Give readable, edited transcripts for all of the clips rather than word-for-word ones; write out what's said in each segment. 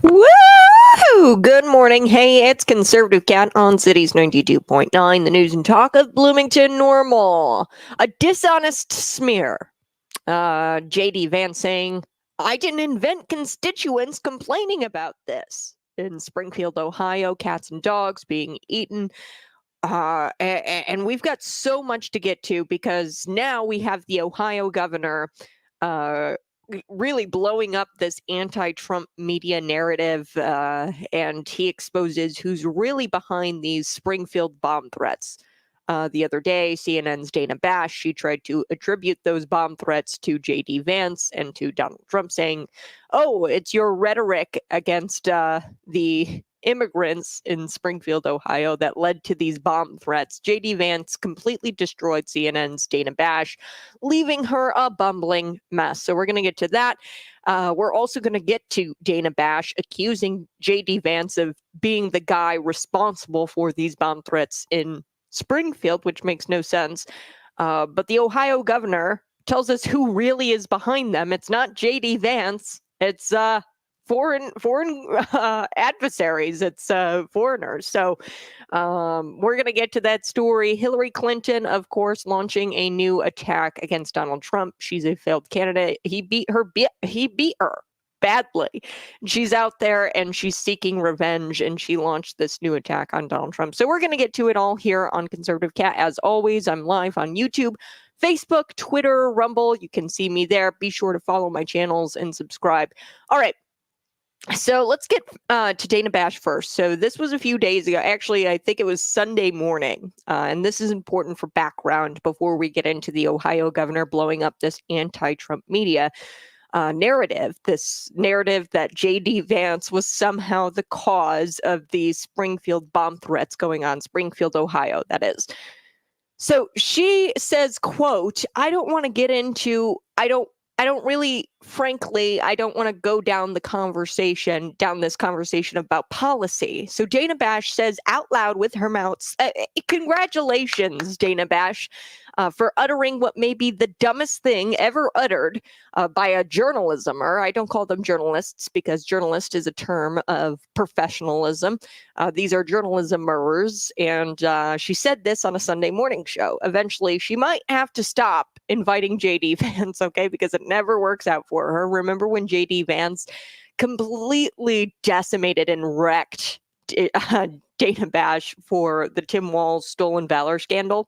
Woo! Good morning. Hey, it's Conservative Cat on Cities 92.9, the news and talk of Bloomington Normal. A dishonest smear. JD Vance saying, I didn't invent constituents complaining about this. In Springfield, Ohio, cats and dogs being eaten. And we've got so much to get to because now we have the Ohio governor really blowing up this anti-Trump media narrative, and he exposes who's really behind these Springfield bomb threats. The other day, CNN's Dana Bash, she tried to attribute those bomb threats to JD Vance and to Donald Trump, saying, oh, it's your rhetoric against the immigrants in Springfield, Ohio, that led to these bomb threats. JD Vance completely destroyed CNN's Dana Bash, leaving her a bumbling mess. So we're going to get to that. We're also going to get to Dana Bash accusing JD Vance of being the guy responsible for these bomb threats in Springfield, which makes no sense. But the Ohio governor tells us who really is behind them. It's not JD Vance. It's foreign adversaries. It's foreigners. So we're going to get to that story. Hillary Clinton, of course, launching a new attack against Donald Trump. She's a failed candidate. He beat her badly. She's out there and she's seeking revenge, and she launched this new attack on Donald Trump. So we're going to get to it all here on Conservative Cat. As always, I'm live on YouTube, Facebook, Twitter, Rumble. You can see me there. Be sure to follow my channels and subscribe. All right. So let's get to Dana Bash first. So this was a few days ago. Actually, I think it was Sunday morning. And this is important for background before we get into the Ohio governor blowing up this anti-Trump media narrative. This narrative that JD Vance was somehow the cause of these Springfield bomb threats going on, Springfield, Ohio, that is. So she says, quote, I don't want to get into, I don't really, frankly, I don't want to go down this conversation about policy. So Dana Bash says out loud with her mouth, congratulations, Dana Bash, for uttering what may be the dumbest thing ever uttered by a journalismer. I don't call them journalists because journalist is a term of professionalism. These are journalismers, and she said this on a Sunday morning show. Eventually, she might have to stop inviting JD Vance, okay, because it never works out for her. Remember when JD Vance completely decimated and wrecked Dana Bash for the Tim Walz stolen valor scandal?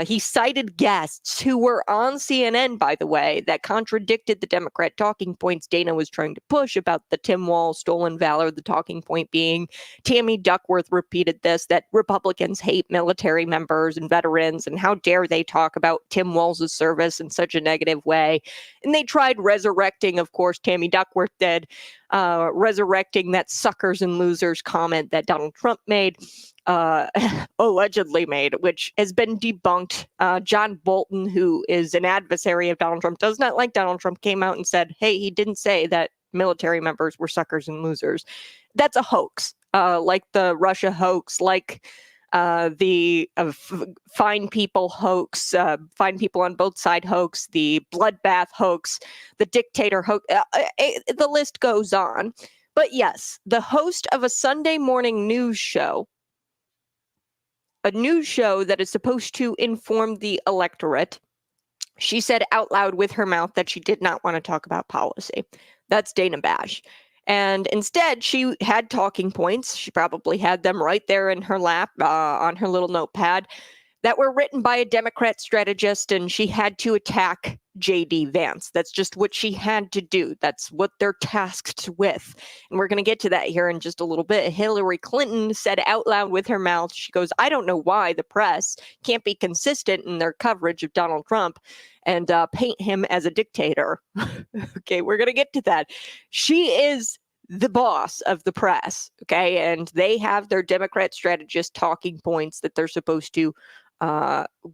He cited guests who were on CNN, by the way, that contradicted the Democrat talking points Dana was trying to push about the Tim Walz stolen valor, the talking point being Tammy Duckworth repeated this, that Republicans hate military members and veterans, and how dare they talk about Tim Walz's service in such a negative way. And they tried resurrecting, of course, Tammy Duckworth did, resurrecting that suckers and losers comment that Donald Trump made. Allegedly made, which has been debunked. John Bolton, who is an adversary of Donald Trump, does not like Donald Trump, came out and said, hey, he didn't say that military members were suckers and losers. That's a hoax, like the Russia hoax, like the fine people hoax, fine people on both sides hoax, the bloodbath hoax, the dictator hoax. The list goes on. But yes, the host of a Sunday morning news show, a news show that is supposed to inform the electorate, she said out loud with her mouth that she did not want to talk about policy. That's Dana Bash. And instead, she had talking points. She probably had them right there in her lap on her little notepad that were written by a Democrat strategist, and she had to attack JD Vance. That's just what she had to do. That's what they're tasked with. And we're going to get to that here in just a little bit. Hillary Clinton said out loud with her mouth, she goes, I don't know why the press can't be consistent in their coverage of Donald Trump and paint him as a dictator. Okay, we're going to get to that. She is the boss of the press, okay? And they have their Democrat strategist talking points that they're supposed to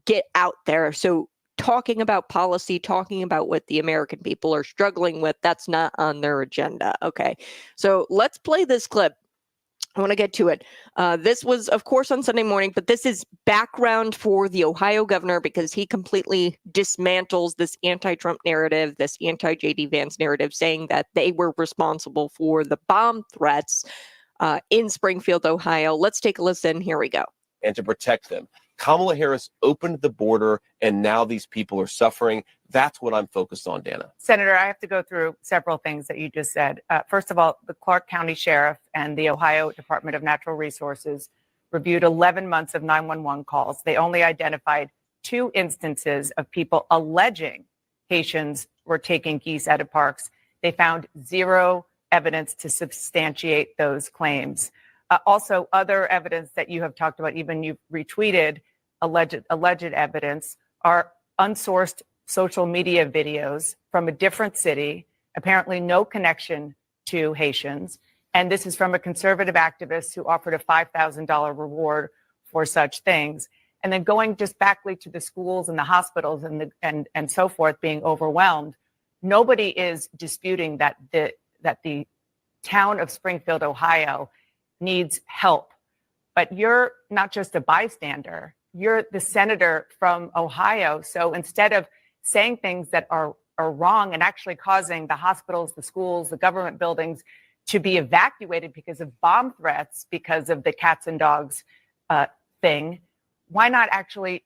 get out there. So talking about policy, talking about what the American people are struggling with, that's not on their agenda. Okay, so let's play this clip. I want to get to it. This was, of course, on Sunday morning, but this is background for the Ohio governor because he completely dismantles this anti-Trump narrative, this anti-JD Vance narrative, saying that they were responsible for the bomb threats in Springfield, Ohio. Let's take a listen. Here we go. And to protect them. Kamala Harris opened the border, and now these people are suffering. That's what I'm focused on, Dana. Senator, I have to go through several things that you just said. First of all, the Clark County Sheriff and the Ohio Department of Natural Resources reviewed 11 months of 911 calls. They only identified 2 instances of people alleging Haitians were taking geese out of parks. They found 0 evidence to substantiate those claims. Also, other evidence that you have talked about, even you've retweeted alleged evidence, are unsourced social media videos from a different city, apparently no connection to Haitians. And this is from a conservative activist who offered a $5,000 reward for such things. And then going just backly to the schools and the hospitals and so forth being overwhelmed, nobody is disputing that the town of Springfield, Ohio, needs help. But you're not just a bystander, you're the senator from Ohio. So instead of saying things that are wrong and actually causing the hospitals, the schools, the government buildings to be evacuated because of bomb threats, because of the cats and dogs thing, why not actually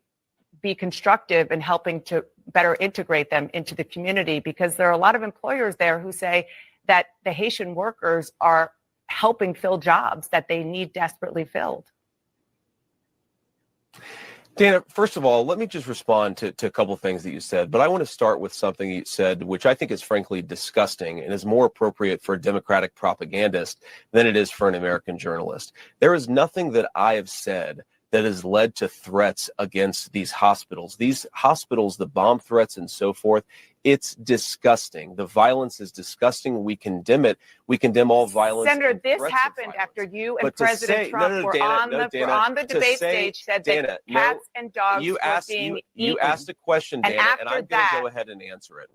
be constructive in helping to better integrate them into the community? Because there are a lot of employers there who say that the Haitian workers are helping fill jobs that they need desperately filled. Dana, first of all, let me just respond to a couple of things that you said, but I want to start with something you said, which I think is frankly disgusting and is more appropriate for a Democratic propagandist than it is for an American journalist. There is nothing that I have said that has led to threats against these hospitals. These hospitals, the bomb threats and so forth, it's disgusting. The violence is disgusting. We condemn it. We condemn all violence. Senator, this happened after you and President Trump were on the debate stage, said that cats and dogs were being eaten. You asked a question, Dana, and I'm going to go ahead and answer it.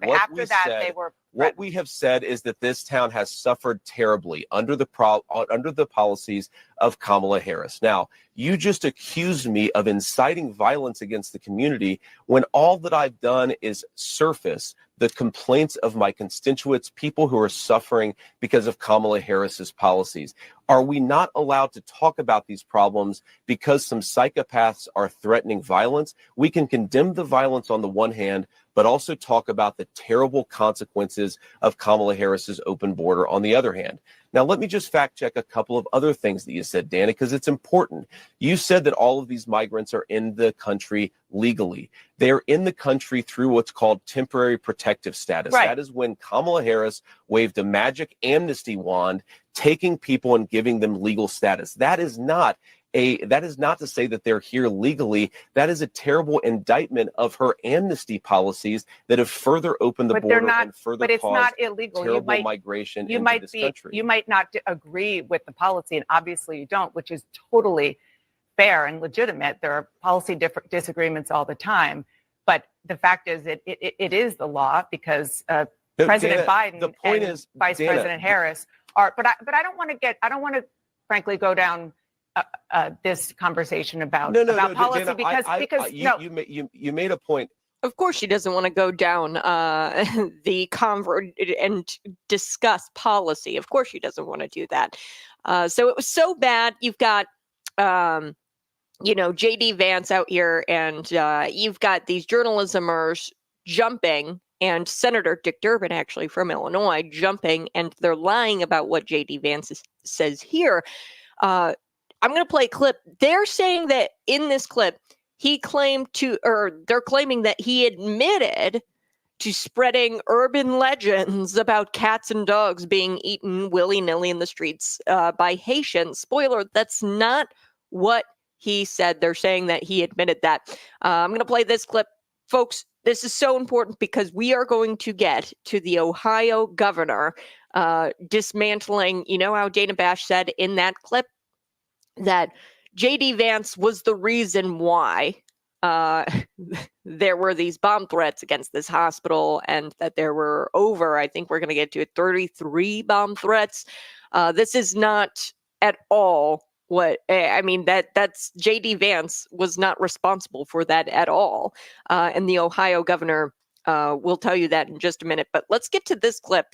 What we have said is that this town has suffered terribly under the policies of Kamala Harris. Now, you just accused me of inciting violence against the community when all that I've done is surface the complaints of my constituents, people who are suffering because of Kamala Harris's policies. Are we not allowed to talk about these problems because some psychopaths are threatening violence? We can condemn the violence on the one hand, but also talk about the terrible consequences of Kamala Harris's open border on the other hand. Now, let me just fact check a couple of other things that you said, Dana, because it's important. You said that all of these migrants are in the country legally. They're in the country through what's called temporary protective status. Right. That is when Kamala Harris waved a magic amnesty wand, taking people and giving them legal status. That is not to say that they're here legally. That is a terrible indictment of her amnesty policies that have further opened the border and further caused terrible migration into this country. You might not agree with the policy, and obviously you don't, which is totally fair and legitimate. There are policy disagreements all the time, but the fact is it is the law because President Biden and Vice President Harris are. But I don't want to frankly go down this conversation about policy, Dana, because you made a point. Of course, she doesn't want to go down the convert and discuss policy. Of course, she doesn't want to do that. So it was so bad. You've got, JD Vance out here, and you've got these journalismers jumping, and Senator Dick Durbin, actually from Illinois, jumping, and they're lying about what JD Vance says here. I'm going to play a clip. They're saying that in this clip, they're claiming that he admitted to spreading urban legends about cats and dogs being eaten willy-nilly in the streets by Haitians. Spoiler, that's not what he said. They're saying that he admitted that. I'm going to play this clip. Folks, this is so important because we are going to get to the Ohio governor dismantling, how Dana Bash said in that clip that JD Vance was the reason why there were these bomb threats against this hospital, and that there were I think we're going to get to it, 33 bomb threats. This is not at all what I mean. That's JD Vance was not responsible for that at all, and the Ohio governor will tell you that in just a minute. But let's get to this clip.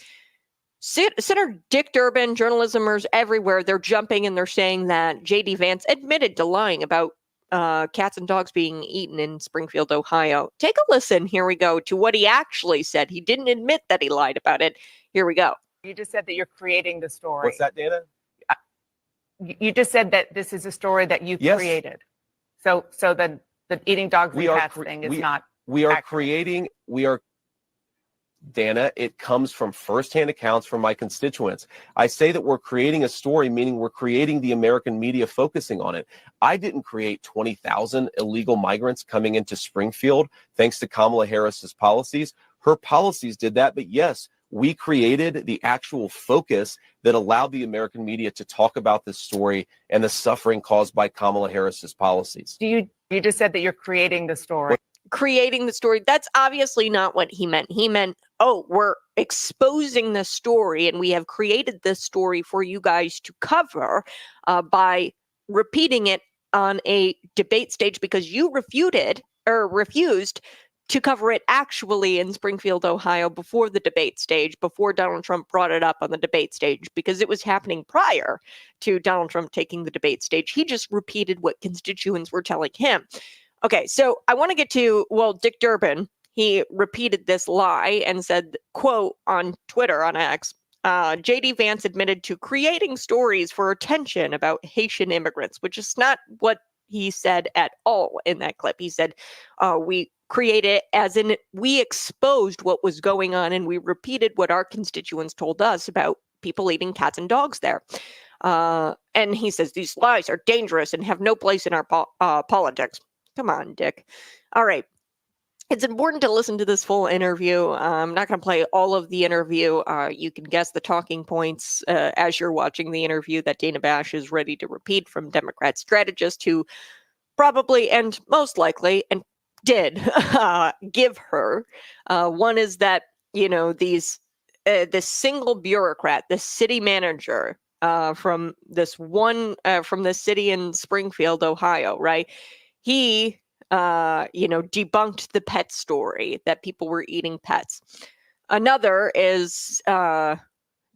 Senator Dick Durbin, journalismers everywhere, they're jumping and they're saying that JD Vance admitted to lying about cats and dogs being eaten in Springfield, Ohio. Take a listen. Here we go to what he actually said. He didn't admit that he lied about it. Here we go. You just said that you're creating the story. What's that, Dana? You just said that this is a story that you created. So the eating dogs and cats thing is not. We are creating. Dana, it comes from firsthand accounts from my constituents. I say that we're creating a story, meaning we're creating the American media focusing on it. I didn't create 20,000 illegal migrants coming into Springfield thanks to Kamala Harris's policies. Her policies did that, but yes, we created the actual focus that allowed the American media to talk about this story and the suffering caused by Kamala Harris's policies. You just said that you're creating the story. Creating the story. That's obviously not what he meant. He meant, oh, we're exposing the story and we have created this story for you guys to cover by repeating it on a debate stage because you refused to cover it actually in Springfield, Ohio before the debate stage, before Donald Trump brought it up on the debate stage, because it was happening prior to Donald Trump taking the debate stage. He just repeated what constituents were telling him. Okay, so I want to get to, Dick Durbin, he repeated this lie and said, quote, on Twitter, on X, JD Vance admitted to creating stories for attention about Haitian immigrants, which is not what he said at all in that clip. He said, we created, as in we exposed what was going on and we repeated what our constituents told us about people eating cats and dogs there. And he says, these lies are dangerous and have no place in our politics. Come on, Dick. All right. It's important to listen to this full interview. I'm not going to play all of the interview. You can guess the talking points as you're watching the interview that Dana Bash is ready to repeat from Democrat strategist who probably and most likely and did give her. One is that, this single bureaucrat, the city manager from this city in Springfield, Ohio, right? He, debunked the pet story that people were eating pets. Another is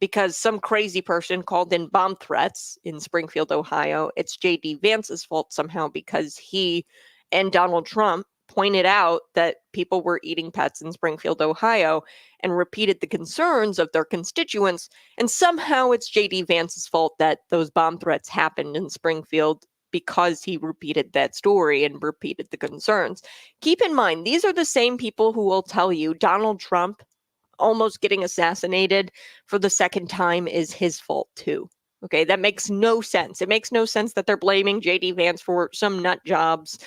because some crazy person called in bomb threats in Springfield, Ohio. It's JD Vance's fault somehow because he and Donald Trump pointed out that people were eating pets in Springfield, Ohio, and repeated the concerns of their constituents. And somehow it's JD Vance's fault that those bomb threats happened in Springfield because he repeated that story and repeated the concerns. Keep in mind, these are the same people who will tell you Donald Trump almost getting assassinated for the second time is his fault too. Okay, that makes no sense. It makes no sense that they're blaming JD Vance for some nut jobs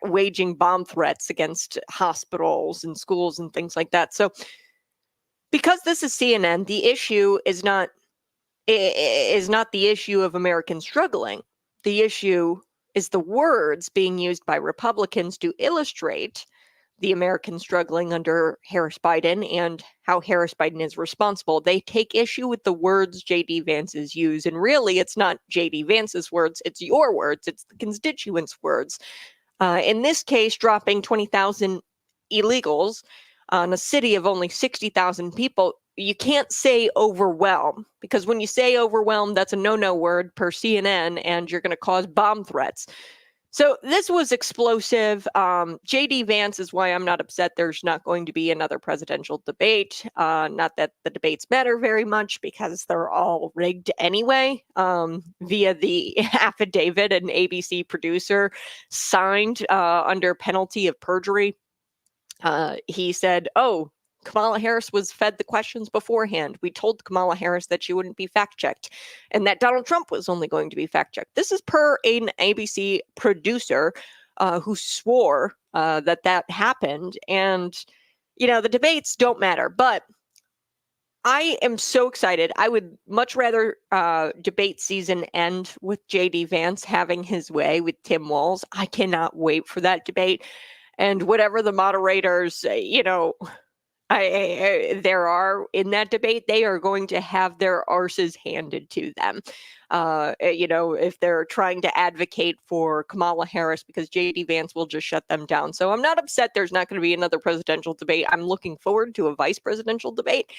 waging bomb threats against hospitals and schools and things like that. So because this is CNN, the issue is not the issue of Americans struggling. The issue is the words being used by Republicans to illustrate the Americans struggling under Harris Biden and how Harris Biden is responsible. They take issue with the words JD Vance's use. And really, it's not JD Vance's words. It's your words. It's the constituents' words. In this case, dropping 20,000 illegals on a city of only 60,000 people, you can't say overwhelm, because when you say overwhelm, that's a no-no word per CNN, and you're going to cause bomb threats. So this was explosive. JD Vance is why I'm not upset there's not going to be another presidential debate. Not that the debates matter very much because they're all rigged anyway, via the affidavit an ABC producer signed under penalty of perjury. He said, Kamala Harris was fed the questions beforehand. We told Kamala Harris that she wouldn't be fact-checked and that Donald Trump was only going to be fact-checked. This is per an ABC producer who swore that happened. And, the debates don't matter. But I am so excited. I would much rather debate season end with JD Vance having his way with Tim Walz. I cannot wait for that debate. And whatever the moderators, There are, in that debate, they are going to have their arses handed to them. If they're trying to advocate for Kamala Harris, because JD Vance will just shut them down. So I'm not upset there's not going to be another presidential debate. I'm looking forward to a vice presidential debate.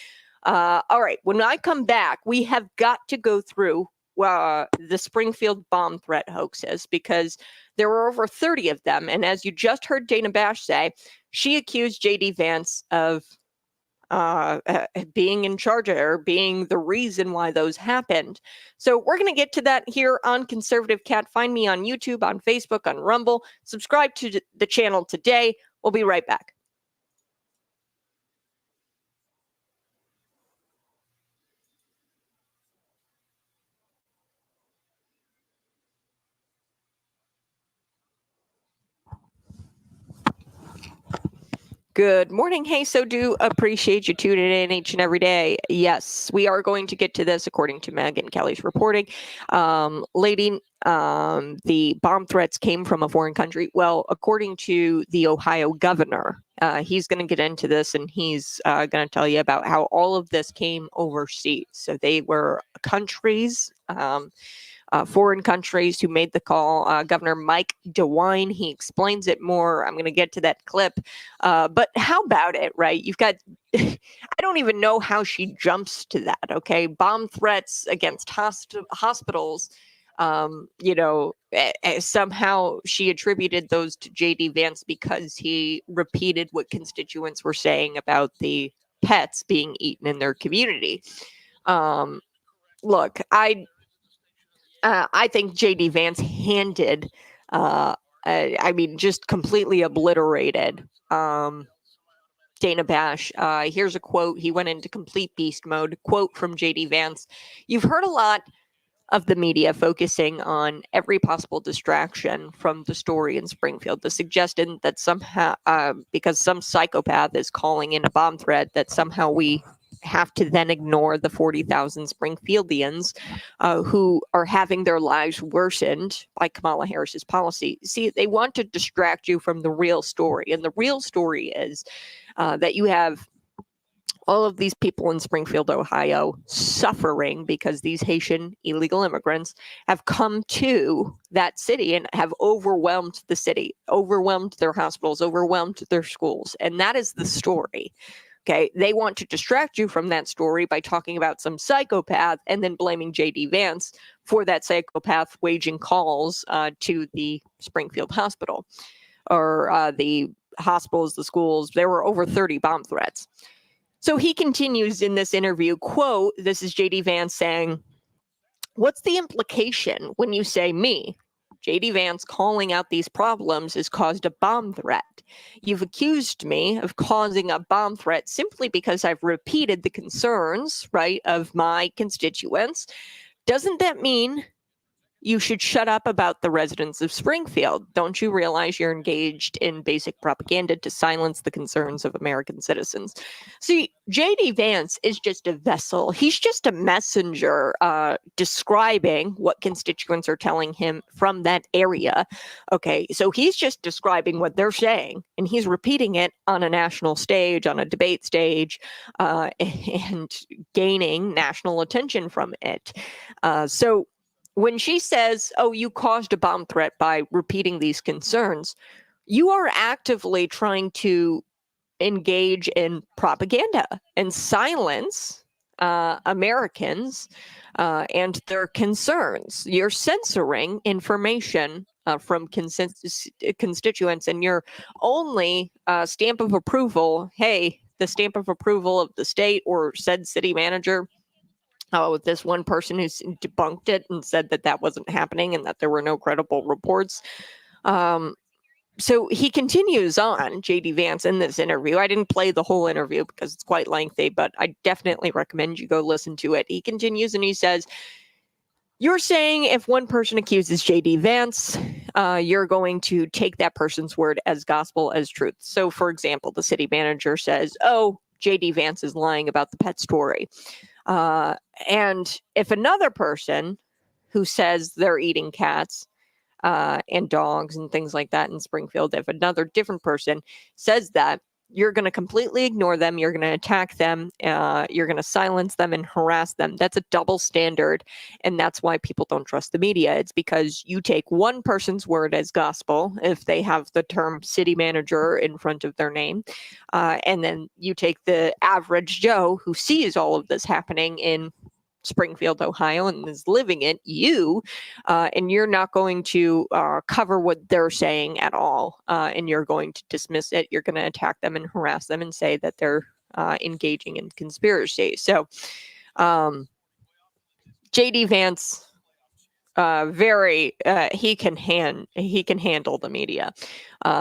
All right. When I come back, we have got to go through the Springfield bomb threat hoaxes, because there were over 30 of them. And as you just heard Dana Bash say, she accused JD Vance of being in charge of her, being the reason why those happened. So we're going to get to that here on Conservative Cat. Find me on YouTube, on Facebook, on Rumble. Subscribe to the channel today. We'll be right back. Good morning. Hey, so do appreciate you tuning in each and every day. Yes, we are going to get to this according to Megan Kelly's reporting. The bomb threats came from a foreign country. Well, according to the Ohio governor, he's going to get into this, and he's going to tell you about how all of this came overseas. So they were countries, foreign countries who made the call. Governor Mike DeWine, he explains it more. I'm going to get to that clip. But how about it, right? You've got, I don't even know how she jumps to that, okay? Bomb threats against hospitals. Somehow she attributed those to JD Vance because he repeated what constituents were saying about the pets being eaten in their community. Look, I think JD Vance handed, just completely obliterated Dana Bash. Here's a quote. He went into complete beast mode. Quote from JD Vance: "You've heard a lot of the media focusing on every possible distraction from the story in Springfield. The suggestion that somehow, because some psychopath is calling in a bomb threat, that somehow we have to then ignore the 40,000 Springfieldians who are having their lives worsened by Kamala Harris's policy. See, they want to distract you from the real story. And the real story is that you have all of these people in Springfield, Ohio, suffering because these Haitian illegal immigrants have come to that city and have overwhelmed the city, overwhelmed their hospitals, overwhelmed their schools. And that is the story. Okay, they want to distract you from that story by talking about some psychopath and then blaming JD Vance for that psychopath waging calls to the Springfield hospital or the hospitals, the schools. There were over 30 bomb threats. So he continues in this interview, quote, this is JD Vance saying, "What's the implication when you say me, JD Vance, calling out these problems has caused a bomb threat? You've accused me of causing a bomb threat simply because I've repeated the concerns, right, of my constituents. Doesn't that mean you should shut up about the residents of Springfield? Don't you realize you're engaged in basic propaganda to silence the concerns of American citizens?" See, JD Vance is just a vessel. He's just a messenger describing what constituents are telling him from that area. Okay, so he's just describing what they're saying, and he's repeating it on a national stage, on a debate stage, and gaining national attention from it. So when she says, "Oh, you caused a bomb threat by repeating these concerns," you are actively trying to engage in propaganda and silence Americans and their concerns. You're censoring information from constituents, and your only stamp of approval, hey, the stamp of approval of the state or said city manager, with this one person who debunked it and said that that wasn't happening and that there were no credible reports. So he continues on, JD Vance, in this interview. I didn't play the whole interview because it's quite lengthy, but I definitely recommend you go listen to it. He continues and he says, "You're saying if one person accuses JD Vance, you're going to take that person's word as gospel, as truth." So, for example, the city manager says, "Oh, JD Vance is lying about the pet story." And if another person who says they're eating cats and dogs and things like that in Springfield, if another different person says that, you're going to completely ignore them. You're going to attack them. You're going to silence them and harass them. That's a double standard. And that's why people don't trust the media. It's because you take one person's word as gospel if they have the term city manager in front of their name. And then you take the average Joe who sees all of this happening in Springfield, Ohio, and is living it, and you're not going to cover what they're saying at all, and you're going to dismiss it. You're going to attack them and harass them and say that they're engaging in conspiracy. So JD Vance, he can handle the media.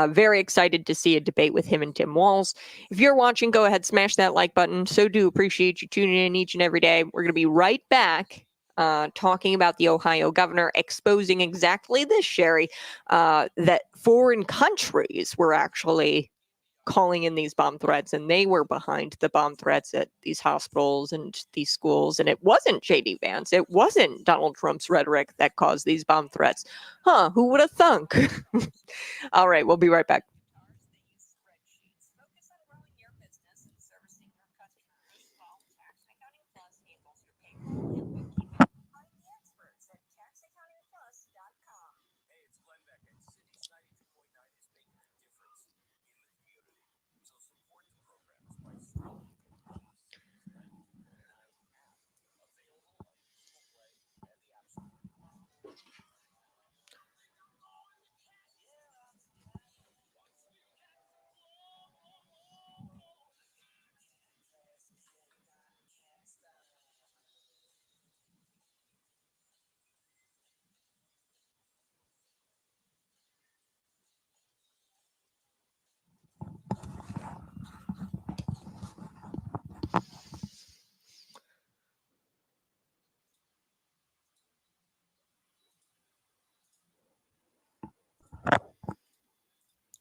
Very excited to see a debate with him and Tim Walz. If you're watching, go ahead, smash that like button. So do appreciate you tuning in each and every day. We're going to be right back talking about the Ohio governor exposing exactly this, Sherry, that foreign countries were actually calling in these bomb threats, and they were behind the bomb threats at these hospitals and these schools. And it wasn't JD Vance. It wasn't Donald Trump's rhetoric that caused these bomb threats. Who would have thunk? All right, we'll be right back.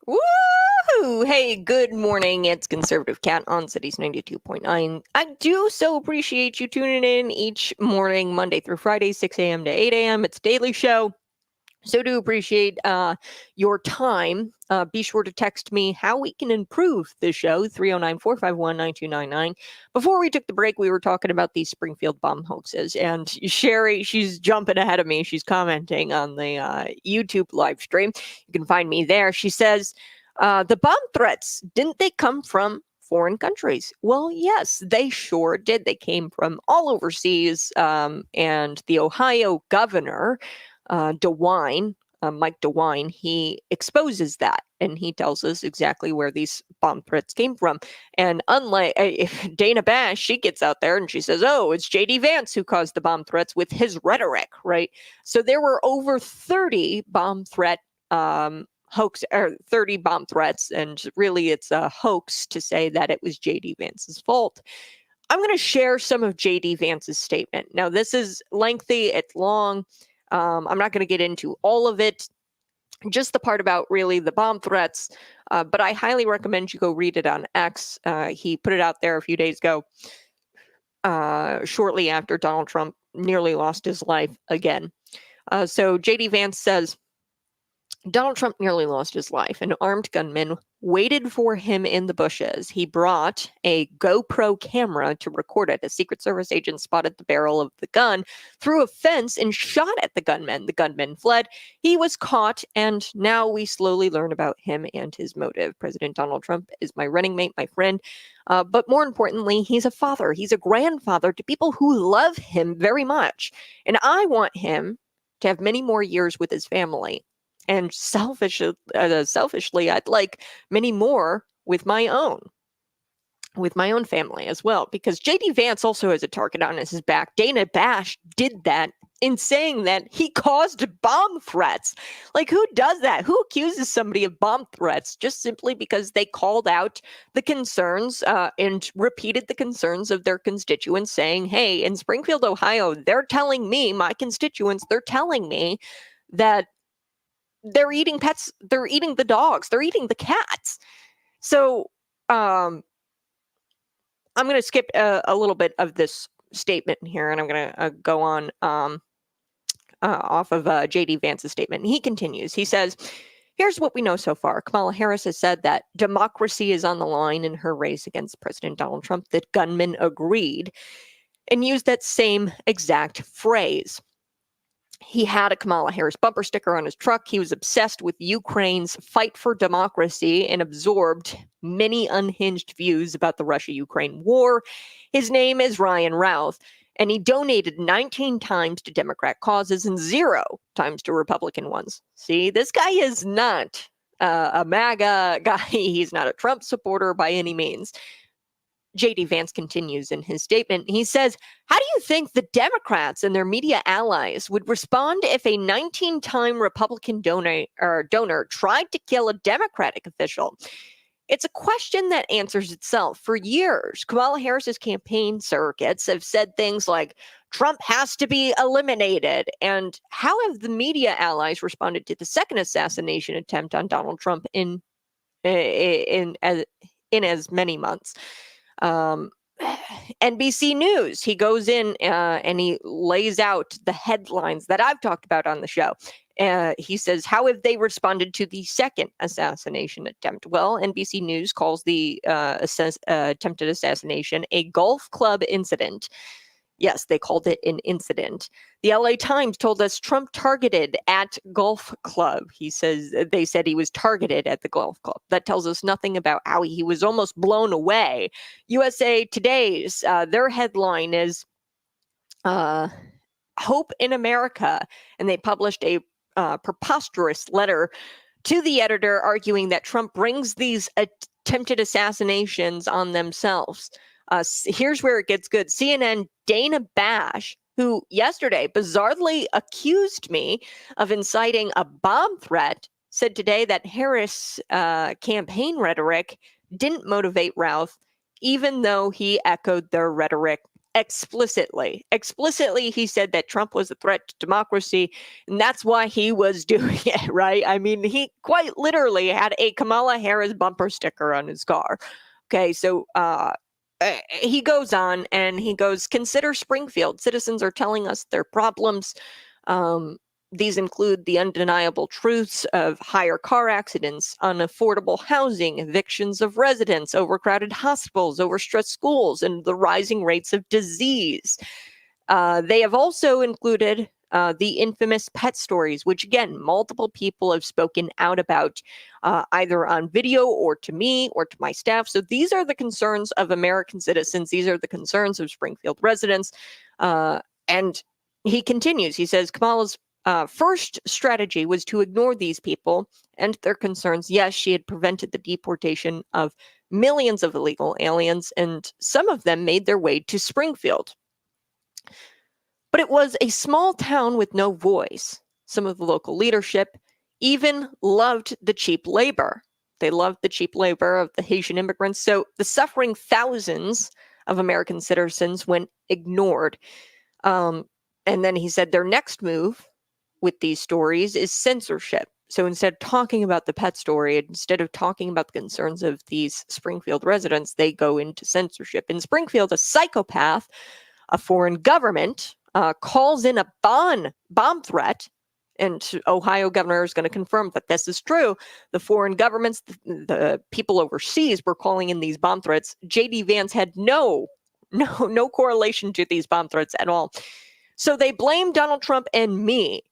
Woohoo! Hey, good morning. It's Conservative Cat on Cities 92.9. I do so appreciate you tuning in each morning, Monday through Friday, 6 a.m. to 8 a.m. It's a daily show. So do appreciate your time. Be sure to text me how we can improve the show, 309-451-9299. Before we took the break, we were talking about these Springfield bomb hoaxes. And Sherry, she's jumping ahead of me. She's commenting on the YouTube live stream. You can find me there. She says, the bomb threats, didn't they come from foreign countries? Well, yes, they sure did. They came from all overseas. And the Ohio governor, Mike DeWine, he exposes that, and he tells us exactly where these bomb threats came from. And unlike Dana Bash, she gets out there and she says, oh, it's JD Vance who caused the bomb threats with his rhetoric, right? So there were over 30 bomb threat hoax, or 30 bomb threats, and really it's a hoax to say that it was JD Vance's fault. I'm going to share some of JD Vance's statement. Now, this is lengthy, it's long. I'm not going to get into all of it, just the part about really the bomb threats, but I highly recommend you go read it on X. He put it out there a few days ago, shortly after Donald Trump nearly lost his life again. So JD Vance says, Donald Trump nearly lost his life. An armed gunman waited for him in the bushes. He brought a GoPro camera to record it. A Secret Service agent spotted the barrel of the gun through a fence and shot at the gunman. The gunman fled. He was caught, and now we slowly learn about him and his motive. President Donald Trump is my running mate, my friend. But more importantly, he's a father. He's a grandfather to people who love him very much. And I want him to have many more years with his family. And selfishly, I'd like many more with my own family as well, because JD Vance also has a target on his back. Dana Bash did that in saying that he caused bomb threats. Like, who does that? Who accuses somebody of bomb threats just simply because they called out the concerns and repeated the concerns of their constituents, saying, hey, in Springfield, Ohio, they're telling me, my constituents, they're telling me that they're eating pets, they're eating the dogs, they're eating the cats. So I'm going to skip a little bit of this statement here, and I'm going to go on off of JD Vance's statement. And he continues. He says, Here's what we know so far. Kamala Harris has said that democracy is on the line in her race against President Donald Trump, that gunmen agreed, and used that same exact phrase. He had a Kamala Harris bumper sticker on his truck. He was obsessed with Ukraine's fight for democracy and absorbed many unhinged views about the Russia-Ukraine war. His name is Ryan Routh, and he donated 19 times to Democrat causes and 0 times to Republican ones. See, this guy is not a MAGA guy. He's not a Trump supporter by any means. JD Vance continues in his statement. He says, how do you think the Democrats and their media allies would respond if a 19-time Republican donor tried to kill a Democratic official? It's a question that answers itself. For years, Kamala Harris's campaign surrogates have said things like, Trump has to be eliminated. And how have the media allies responded to the second assassination attempt on Donald Trump in as many months? NBC News, he goes in and he lays out the headlines that I've talked about on the show. He says, how have they responded to the second assassination attempt? Well, NBC News calls the attempted assassination a golf club incident. Yes, they called it an incident. The LA Times told us Trump targeted at golf club. They said he was targeted at the golf club. That tells us nothing about how he was almost blown away. USA Today's, their headline is Hope in America. And they published a preposterous letter to the editor arguing that Trump brings these attempted assassinations on themselves. Here's where it gets good. CNN Dana Bash, who yesterday bizarrely accused me of inciting a bomb threat, said today that Harris' campaign rhetoric didn't motivate Routh, even though he echoed their rhetoric explicitly. Explicitly, he said that Trump was a threat to democracy, and that's why he was doing it, right? I mean, he quite literally had a Kamala Harris bumper sticker on his car. Okay, so he goes on and he goes, consider Springfield. Citizens are telling us their problems. These include the undeniable truths of higher car accidents, unaffordable housing, evictions of residents, overcrowded hospitals, overstressed schools, and the rising rates of disease. They have also included the infamous pet stories, which again, multiple people have spoken out about, either on video or to me or to my staff. So these are the concerns of American citizens. These are the concerns of Springfield residents. And he continues, he says, Kamala's first strategy was to ignore these people and their concerns. Yes, she had prevented the deportation of millions of illegal aliens, and some of them made their way to Springfield. But it was a small town with no voice. Some of the local leadership even loved the cheap labor. They loved the cheap labor of the Haitian immigrants. So the suffering thousands of American citizens went ignored. And then he said their next move with these stories is censorship. So instead of talking about the pet story, instead of talking about the concerns of these Springfield residents, they go into censorship. In Springfield, a psychopath, a foreign government, calls in a bomb threat, and Ohio governor is going to confirm that this is true. The foreign governments, the people overseas were calling in these bomb threats. JD Vance had no correlation to these bomb threats at all. So they blame Donald Trump and me.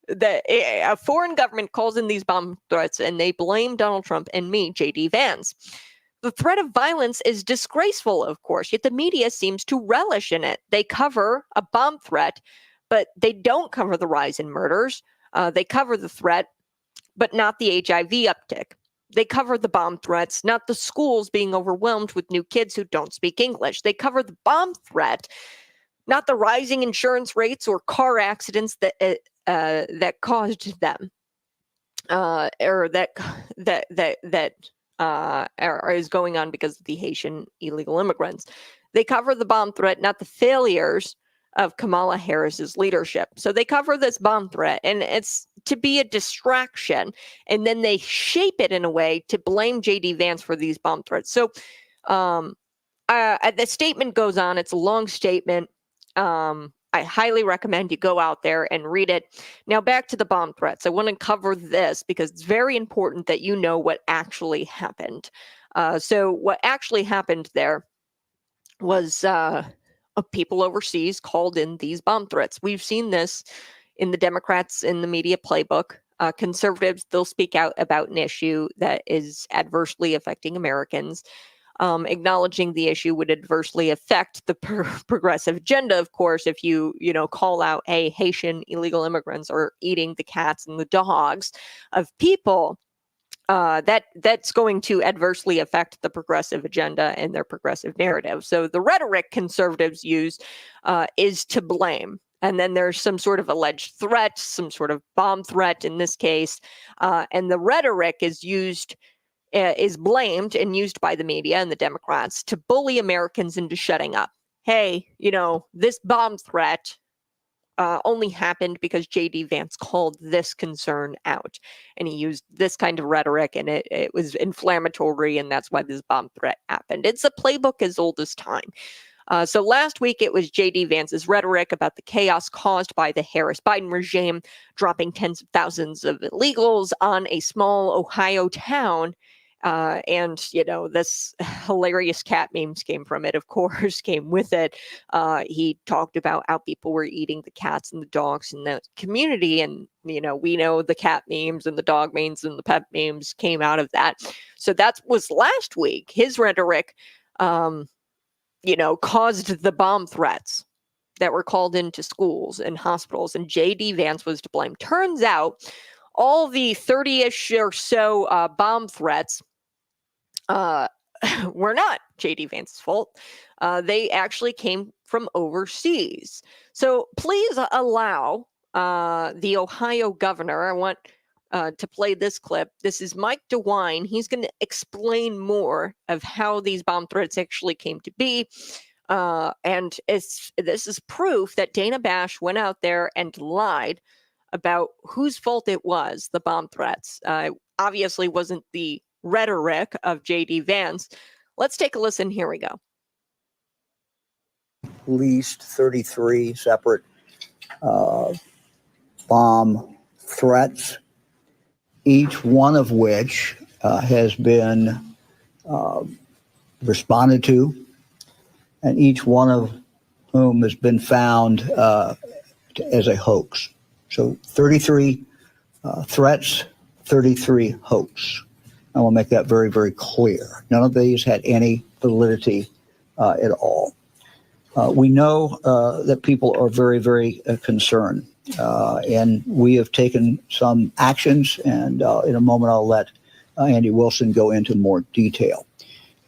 A foreign government calls in these bomb threats, and they blame Donald Trump and me, JD Vance. The threat of violence is disgraceful, of course, yet the media seems to relish in it. They cover a bomb threat, but they don't cover the rise in murders. They cover the threat, but not the HIV uptick. They cover the bomb threats, not the schools being overwhelmed with new kids who don't speak English. They cover the bomb threat, not the rising insurance rates or car accidents that caused them, or that is going on because of the Haitian illegal immigrants. They cover the bomb threat, not the failures of Kamala Harris's leadership. So they cover this bomb threat, and it's to be a distraction, and then they shape it in a way to blame JD Vance for these bomb threats. So the statement goes on. It's a long statement. I highly recommend you go out there and read it. Now, back to the bomb threats. I want to cover this because it's very important that you know what actually happened. So what actually happened there was people overseas called in these bomb threats. We've seen this in the Democrats in the media playbook. Conservatives, they'll speak out about an issue that is adversely affecting Americans. Acknowledging the issue would adversely affect the progressive agenda, of course, if you call out, hey, Haitian illegal immigrants are eating the cats and the dogs of people. That's going to adversely affect the progressive agenda and their progressive narrative. So the rhetoric conservatives use is to blame. And then there's some sort of alleged threat, some sort of bomb threat in this case. And the rhetoric is blamed and used by the media and the Democrats to bully Americans into shutting up. Hey, this bomb threat only happened because JD Vance called this concern out. And he used this kind of rhetoric, and it was inflammatory, and that's why this bomb threat happened. It's a playbook as old as time. So last week, it was JD Vance's rhetoric about the chaos caused by the Harris Biden regime, dropping tens of thousands of illegals on a small Ohio town. And this hilarious cat memes came from it, of course, came with it. He talked about how people were eating the cats and the dogs in the community. And, we know the cat memes and the dog memes and the pet memes came out of that. So that was last week. His rhetoric, caused the bomb threats that were called into schools and hospitals. And JD Vance was to blame. Turns out all the 30-ish or so bomb threats were not JD Vance's fault. They actually came from overseas. So please allow the Ohio governor, I want to play this clip. This is Mike DeWine. He's going to explain more of how these bomb threats actually came to be. And this is proof that Dana Bash went out there and lied about whose fault it was, the bomb threats. Obviously wasn't the rhetoric of JD Vance. Let's take a listen. Here we go. At least 33 separate bomb threats, each one of which has been responded to, and each one of whom has been found as a hoax. So 33 threats, 33 hoax. I will make that very, very clear. None of these had any validity at all. We know that people are very, very concerned, and we have taken some actions, and in a moment I'll let Andy Wilson go into more detail.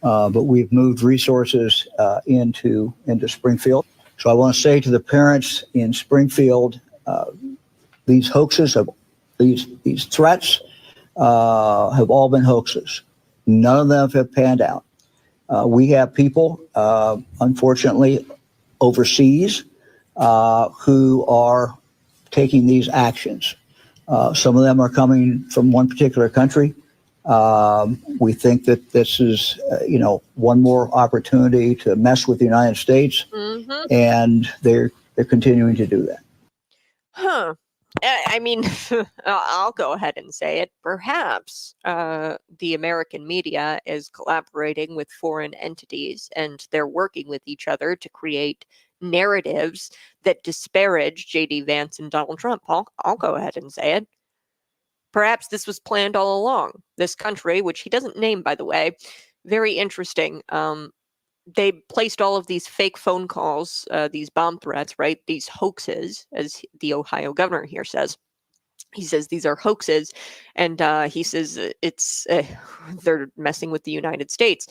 But we've moved resources into Springfield. So I want to say to the parents in Springfield, these hoaxes, these threats have all been hoaxes. None of them have panned out. We have people, unfortunately, overseas who are taking these actions. Some of them are coming from one particular country. We think that this is, one more opportunity to mess with the United States, and they're continuing to do that. Huh. I mean, I'll go ahead and say it. Perhaps the American media is collaborating with foreign entities, and they're working with each other to create narratives that disparage JD Vance and Donald Trump. I'll go ahead and say it. Perhaps this was planned all along. This country, which he doesn't name, by the way, very interesting. They placed all of these fake phone calls, these bomb threats, right? These hoaxes, as the Ohio governor here says. He says these are hoaxes, and he says they're messing with the United States.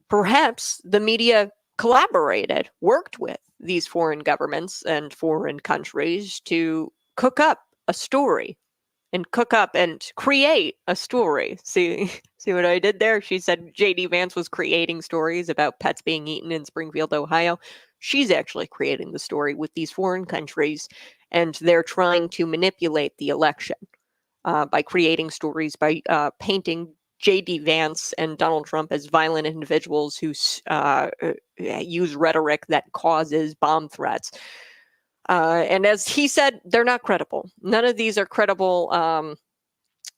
Perhaps the media collaborated, worked with these foreign governments and foreign countries to cook up a story and cook up and create a story. See what I did there? She said JD Vance was creating stories about pets being eaten in Springfield, Ohio. She's actually creating the story with these foreign countries, and they're trying to manipulate the election by creating stories, by painting JD Vance and Donald Trump as violent individuals who use rhetoric that causes bomb threats. And as he said, they're not credible. None of these are credible.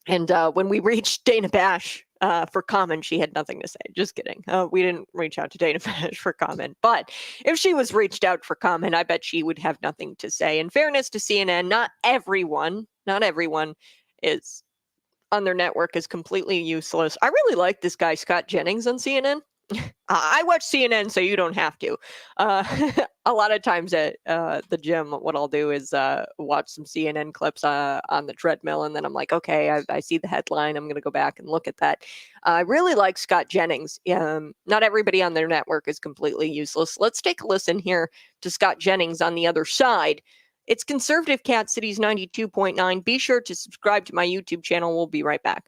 And when we reached Dana Bash for comment, she had nothing to say. Just kidding. We didn't reach out to Dana Bash for comment. But if she was reached out for comment, I bet she would have nothing to say. In fairness to CNN, not everyone is on their network is completely useless. I really like this guy, Scott Jennings, on CNN. I watch CNN, so you don't have to. A lot of times at the gym, what I'll do is watch some CNN clips on the treadmill, and then I'm like, okay, I see the headline. I'm going to go back and look at that. I really like Scott Jennings. Not everybody on their network is completely useless. Let's take a listen here to Scott Jennings on the other side. It's Conservative Cat Cities 92.9. Be sure to subscribe to my YouTube channel. We'll be right back.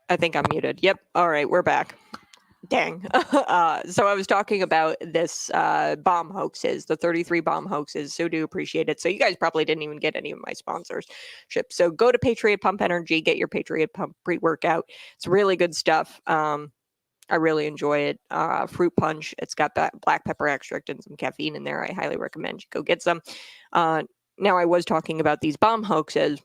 I think I'm muted. Yep. All right, we're back. Dang. So I was talking about this bomb hoaxes, the 33 bomb hoaxes. So do appreciate it. So you guys probably didn't even get any of my sponsorship. So go to Patriot Pump Energy, get your Patriot Pump pre-workout. It's really good stuff. I really enjoy it. Fruit punch. It's got that black pepper extract and some caffeine in there. I highly recommend you go get some. Now I was talking about these bomb hoaxes.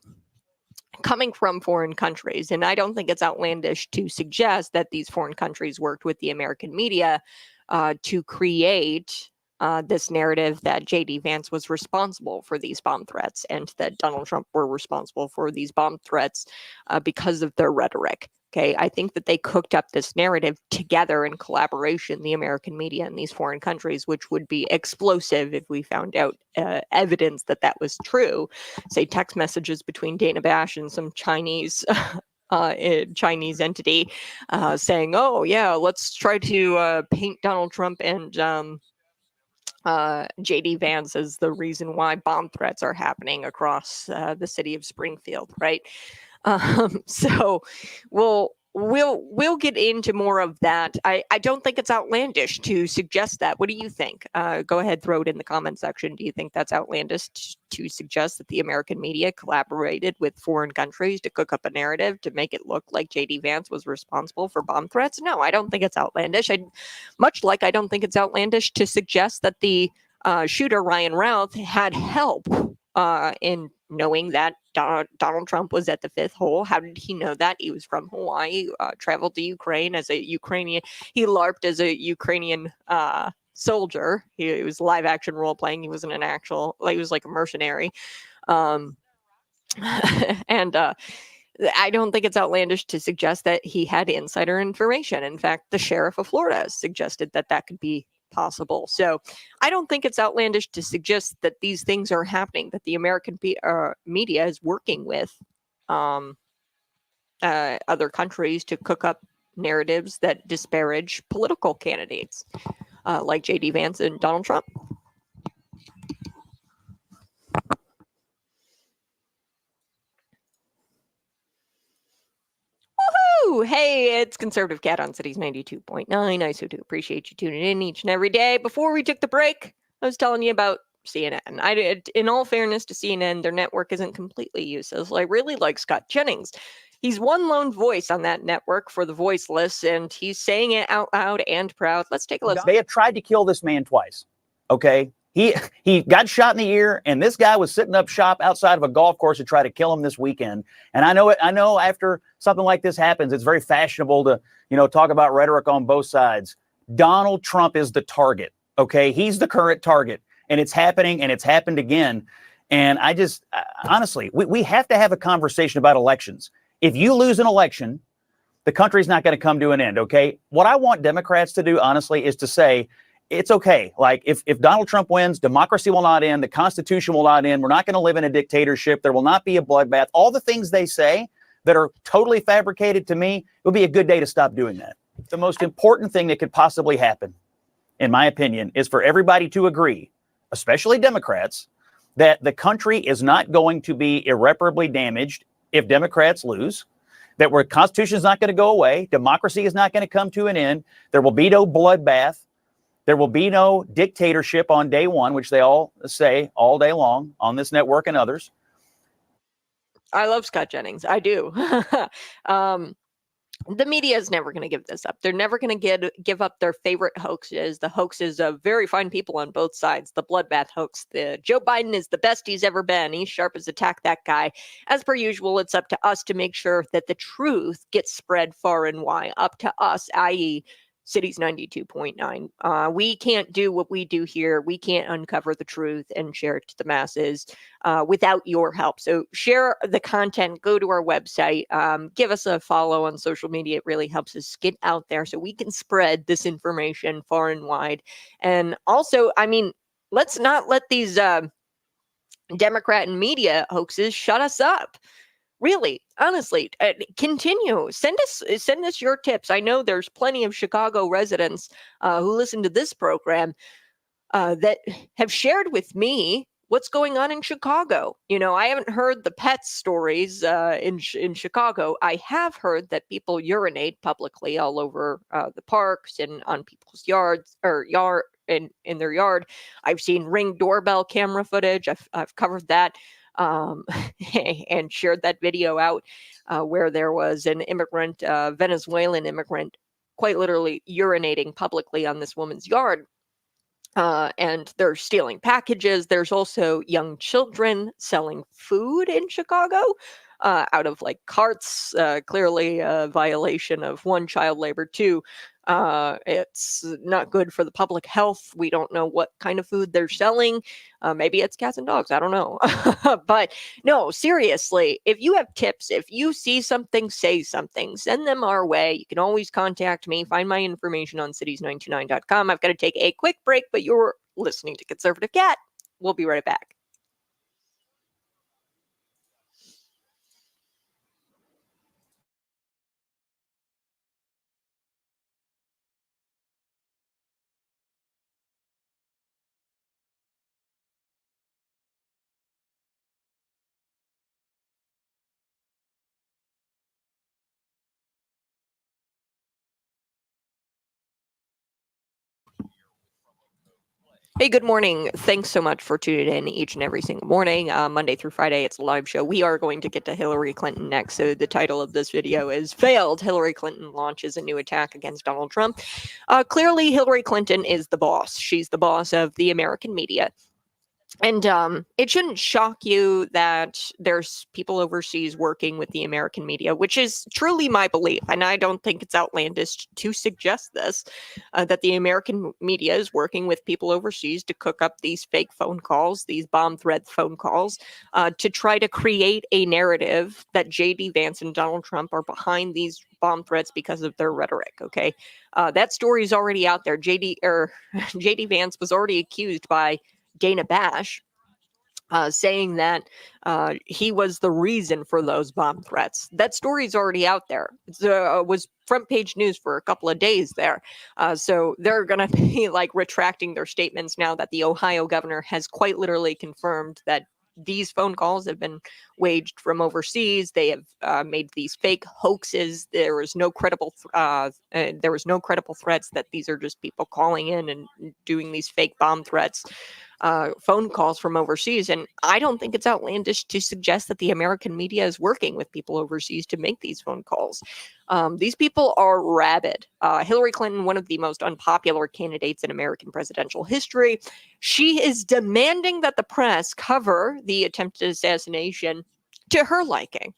coming from foreign countries. And I don't think it's outlandish to suggest that these foreign countries worked with the American media to create this narrative that JD Vance was responsible for these bomb threats and that Donald Trump were responsible for these bomb threats because of their rhetoric. Okay, I think that they cooked up this narrative together in collaboration, the American media and these foreign countries, which would be explosive if we found out evidence that that was true. Say text messages between Dana Bash and some Chinese entity saying, "Oh yeah, let's try to paint Donald Trump and JD Vance as the reason why bomb threats are happening across the city of Springfield," right? So we'll get into more of that. I don't think it's outlandish to suggest that. What do you think? Go ahead, throw it in the comment section. Do you think that's outlandish to suggest that the American media collaborated with foreign countries to cook up a narrative to make it look like JD Vance was responsible for bomb threats? No, I don't think it's outlandish. Much like I don't think it's outlandish to suggest that the shooter Ryan Routh had help in knowing that Donald Trump was at the fifth hole. How did he know that? He was from Hawaii, traveled to Ukraine as a Ukrainian. He LARPed as a Ukrainian soldier. He was live action role playing. He wasn't an actual, like, he was like a mercenary. And I don't think it's outlandish to suggest that he had insider information. In fact, the sheriff of Florida suggested that that could be possible. So I don't think it's outlandish to suggest that these things are happening, that the American media is working with other countries to cook up narratives that disparage political candidates like JD Vance and Donald Trump. Hey, it's Conservative Cat on Cities 92.9. I so do appreciate you tuning in each and every day. Before we took the break, I was telling you about CNN. In all fairness to CNN, their network isn't completely useless. I really like Scott Jennings. He's one lone voice on that network for the voiceless, and he's saying it out loud and proud. Let's take a listen. They have tried to kill this man twice, okay? He got shot in the ear, and this guy was sitting up shop outside of a golf course to try to kill him this weekend. And I know after something like this happens, it's very fashionable to, talk about rhetoric on both sides. Donald Trump is the target, okay? He's the current target, and it's happening, and it's happened again. And I just, honestly, we have to have a conversation about elections. If you lose an election, the country's not going to come to an end, okay? What I want Democrats to do, honestly, is to say, it's okay. Like, if Donald Trump wins, democracy will not end. The Constitution will not end. We're not going to live in a dictatorship. There will not be a bloodbath. All the things they say that are totally fabricated, to me, it would be a good day to stop doing that. The most important thing that could possibly happen, in my opinion, is for everybody to agree, especially Democrats, that the country is not going to be irreparably damaged if Democrats lose, that our Constitution is not going to go away. Democracy is not going to come to an end. There will be no bloodbath. There will be no dictatorship on day one, which they all say all day long on this network and others. I love Scott Jennings. I do. The media is never going to give this up. They're never going to give up their favorite hoaxes. The hoaxes of very fine people on both sides. The bloodbath hoax. The Joe Biden is the best he's ever been. He's sharp as a tack, that guy. As per usual, it's up to us to make sure that the truth gets spread far and wide. Up to us, i.e., Cities 92.9. We can't do what we do here. We can't uncover the truth and share it to the masses without your help. So share the content, go to our website, give us a follow on social media. It really helps us get out there so we can spread this information far and wide. And also, let's not let these Democrat and media hoaxes shut us up. Really, honestly, continue. Send us your tips. I know there's plenty of Chicago residents who listen to this program that have shared with me what's going on in Chicago. I haven't heard the pet stories in Chicago. I have heard that people urinate publicly all over the parks and on people's yards or in their yard. I've seen Ring doorbell camera footage. I've covered that. And shared that video out where there was an immigrant, Venezuelan immigrant, quite literally urinating publicly on this woman's yard. And they're stealing packages. There's also young children selling food in Chicago out of like carts, clearly a violation of one, child labor, two, it's not good for the public health. We don't know what kind of food they're selling. Maybe it's cats and dogs. I don't know. But no, seriously, if you have tips, if you see something, say something, send them our way. You can always contact me. Find my information on cities929.com. I've got to take a quick break, but you're listening to Conservative Cat. We'll be right back. Hey, good morning. Thanks so much for tuning in each and every single morning, Monday through Friday. It's a live show. We are going to get to Hillary Clinton next. So the title of this video is Failed Hillary Clinton Launches a New Attack Against Donald Trump. Clearly, Hillary Clinton is the boss. She's the boss of the American media. And it shouldn't shock you that there's people overseas working with the American media, which is truly my belief. And I don't think it's outlandish to suggest this, that the American media is working with people overseas to cook up these fake phone calls, these bomb threat phone calls, to try to create a narrative that JD Vance and Donald Trump are behind these bomb threats because of their rhetoric. Okay. That story is already out there. JD Vance was already accused by Dana Bash, saying that he was the reason for those bomb threats. That story's already out there. It was front page news for a couple of days there. So they're going to be like retracting their statements now that the Ohio governor has quite literally confirmed that these phone calls have been waged from overseas. They have made these fake hoaxes. There was no credible threats that these are just people calling in and doing these fake bomb threats. Phone calls from overseas. And I don't think it's outlandish to suggest that the American media is working with people overseas to make these phone calls. These people are rabid. Hillary Clinton, one of the most unpopular candidates in American presidential history, she is demanding that the press cover the attempted assassination to her liking.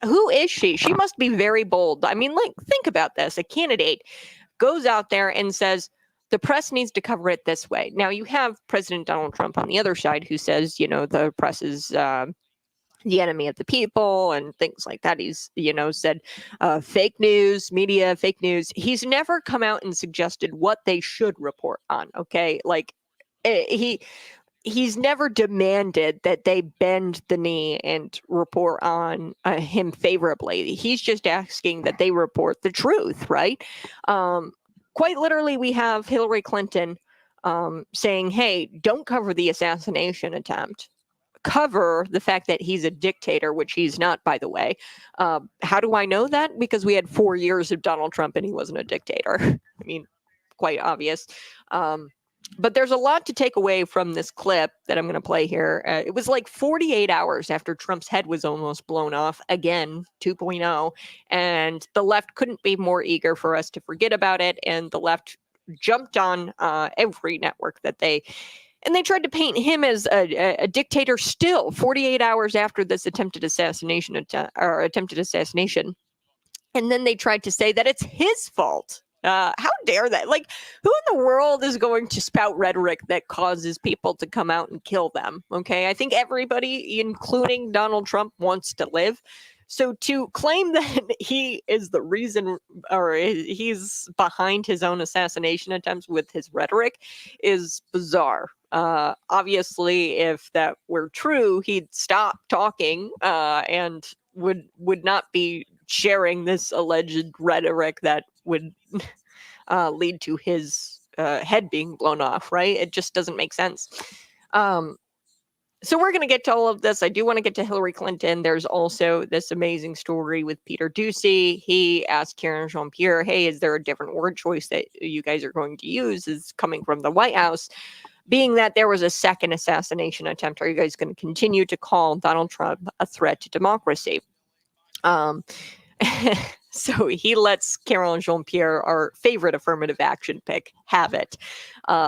Who is she? She must be very bold. I mean, like, think about this. A candidate goes out there and says, the press needs to cover it this way. Now, you have President Donald Trump on the other side who says, the press is the enemy of the people and things like that. He's, said fake news, media, fake news. He's never come out and suggested what they should report on. Okay. Like he's never demanded that they bend the knee and report on him favorably. He's just asking that they report the truth. Right. Quite literally, we have Hillary Clinton saying, hey, don't cover the assassination attempt. Cover the fact that he's a dictator, which he's not, by the way. How do I know that? Because we had 4 years of Donald Trump and he wasn't a dictator. I mean, quite obvious. But there's a lot to take away from this clip that I'm going to play here. It was like 48 hours after Trump's head was almost blown off, again, 2.0. And the left couldn't be more eager for us to forget about it. And the left jumped on every network that they tried to paint him as a dictator still 48 hours after this attempted assassination. And then they tried to say that it's his fault. How dare that? Like, who in the world is going to spout rhetoric that causes people to come out and kill them? Okay, I think everybody, including Donald Trump, wants to live. So to claim that he is the reason or he's behind his own assassination attempts with his rhetoric is bizarre. Obviously, if that were true, he'd stop talking and would not be sharing this alleged rhetoric that would lead to his head being blown off, right? It just doesn't make sense. So we're going to get to all of this. I do want to get to Hillary Clinton. There's also this amazing story with Peter Doocy. He asked Karen Jean-Pierre, hey, is there a different word choice that you guys are going to use is coming from the White House? Being that there was a second assassination attempt, are you guys going to continue to call Donald Trump a threat to democracy? So he lets Caroline Jean-Pierre, our favorite affirmative action pick, have it.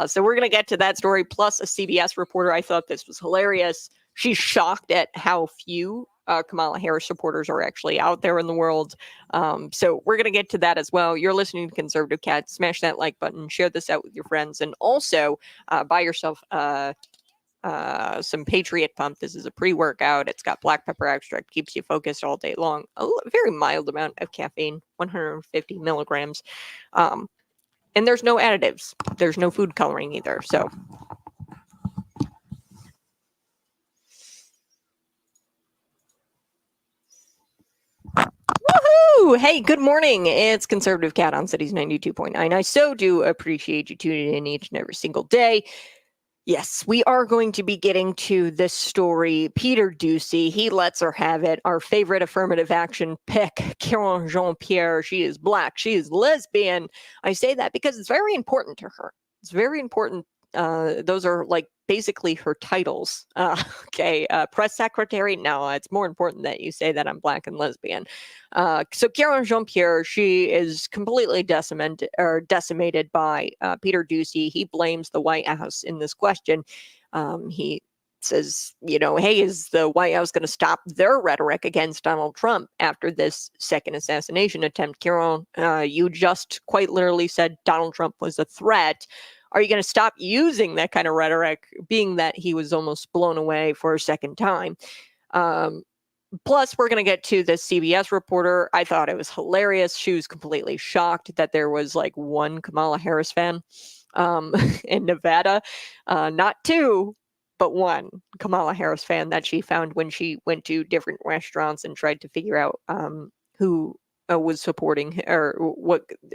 So we're going to get to that story, plus a CBS reporter. I thought this was hilarious. She's shocked at how few Kamala Harris supporters are actually out there in the world. So we're going to get to that as well. You're listening to Conservative Cat. Smash that like button. Share this out with your friends. And also buy yourself some Patriot Pump. This is a pre-workout. It's got black pepper extract, keeps you focused all day long. A very mild amount of caffeine, 150 milligrams. And there's no additives. There's no food coloring either. So woohoo! Hey, good morning. It's Conservative Cat on Cities 92.9. I so do appreciate you tuning in each and every single day. Yes, we are going to be getting to this story. Peter Doocy, he lets her have it. Our favorite affirmative action pick, Caroline Jean-Pierre. She is Black. She is lesbian. I say that because it's very important to her. It's very important. Those are like basically her titles. Okay, press secretary. No, it's more important that you say that I'm Black and lesbian. So Caroline Jean-Pierre, she is completely decimated by Peter Doocy. He blames the White House in this question. He says, hey, is the White House going to stop their rhetoric against Donald Trump after this second assassination attempt? Caroline, you just quite literally said Donald Trump was a threat. Are you going to stop using that kind of rhetoric, being that he was almost blown away for a second time? Plus, we're going to get to the CBS reporter. I thought it was hilarious. She was completely shocked that there was like one Kamala Harris fan in Nevada. Not two, but one Kamala Harris fan that she found when she went to different restaurants and tried to figure out who was supporting or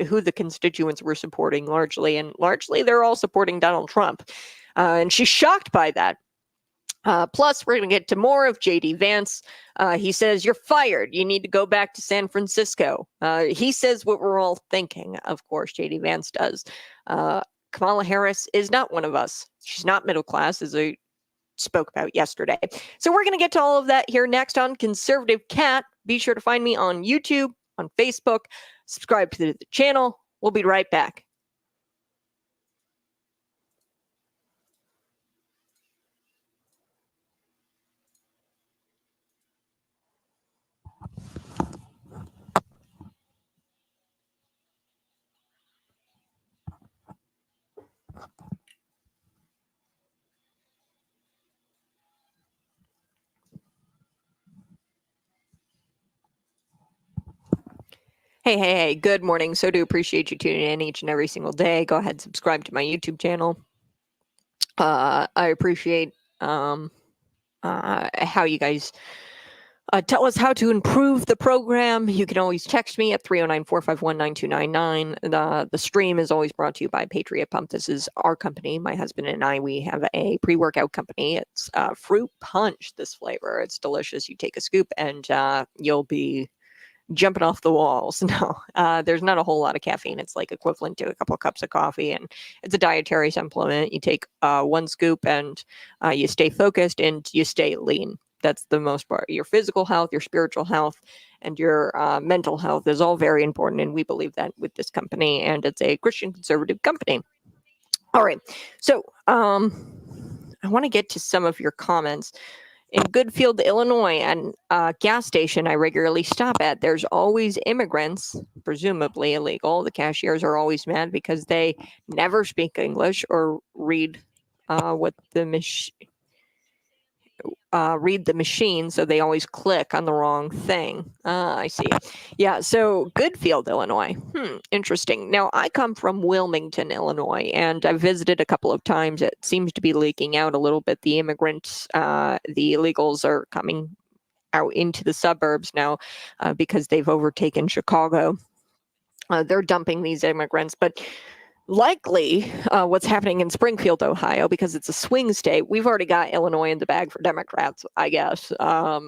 who the constituents were supporting largely. And largely, they're all supporting Donald Trump. And she's shocked by that. Plus, we're going to get to more of JD Vance. He says, you're fired. You need to go back to San Francisco. He says what we're all thinking. Of course, JD Vance does. Kamala Harris is not one of us. She's not middle class, as I spoke about yesterday. So we're going to get to all of that here next on Conservative Cat. Be sure to find me on YouTube, on Facebook. Subscribe to the channel. We'll be right back. Hey, good morning. So do appreciate you tuning in each and every single day. Go ahead and subscribe to my YouTube channel. I appreciate how you guys tell us how to improve the program. You can always text me at 309-451-9299. The stream is always brought to you by Patriot Pump. This is our company. My husband and I, we have a pre-workout company. It's fruit punch, this flavor. It's delicious. You take a scoop and you'll be jumping off the walls. No, there's not a whole lot of caffeine. It's like equivalent to a couple of cups of coffee, and it's a dietary supplement. You take one scoop and you stay focused and you stay lean. That's the most part. Your physical health, your spiritual health, and your mental health is all very important, and we believe that with this company, and it's a Christian conservative company. All right, so I want to get to some of your comments. In Goodfield, Illinois, and a gas station I regularly stop at, there's always immigrants, presumably illegal. The cashiers are always mad because they never speak English or read read the machine, so they always click on the wrong thing. I see. Yeah, so Goodfield, Illinois. Interesting. Now, I come from Wilmington, Illinois, and I've visited a couple of times. It seems to be leaking out a little bit. The immigrants, the illegals are coming out into the suburbs now because they've overtaken Chicago. They're dumping these immigrants, but likely what's happening in Springfield, Ohio, because it's a swing state, we've already got Illinois in the bag for Democrats, I guess,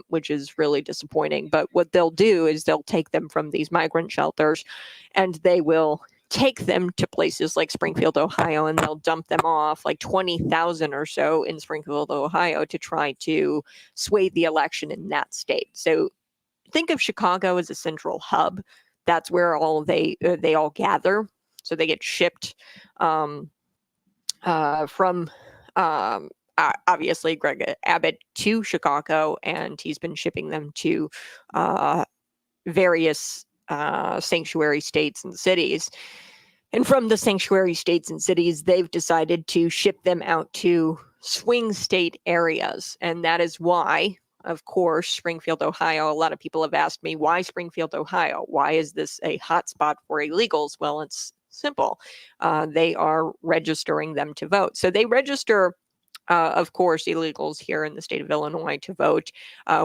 which is really disappointing. But what they'll do is they'll take them from these migrant shelters and they will take them to places like Springfield, Ohio, and they'll dump them off, like 20,000 or so in Springfield, Ohio, to try to sway the election in that state. So think of Chicago as a central hub. That's where they all gather. So they get shipped from obviously Greg Abbott to Chicago, and he's been shipping them to various sanctuary states and cities. And from the sanctuary states and cities, they've decided to ship them out to swing state areas. And that is why, of course, Springfield, Ohio, a lot of people have asked me, why Springfield, Ohio? Why is this a hotspot for illegals? Well, it's simple. They are registering them to vote. So they register, of course, illegals here in the state of Illinois to vote.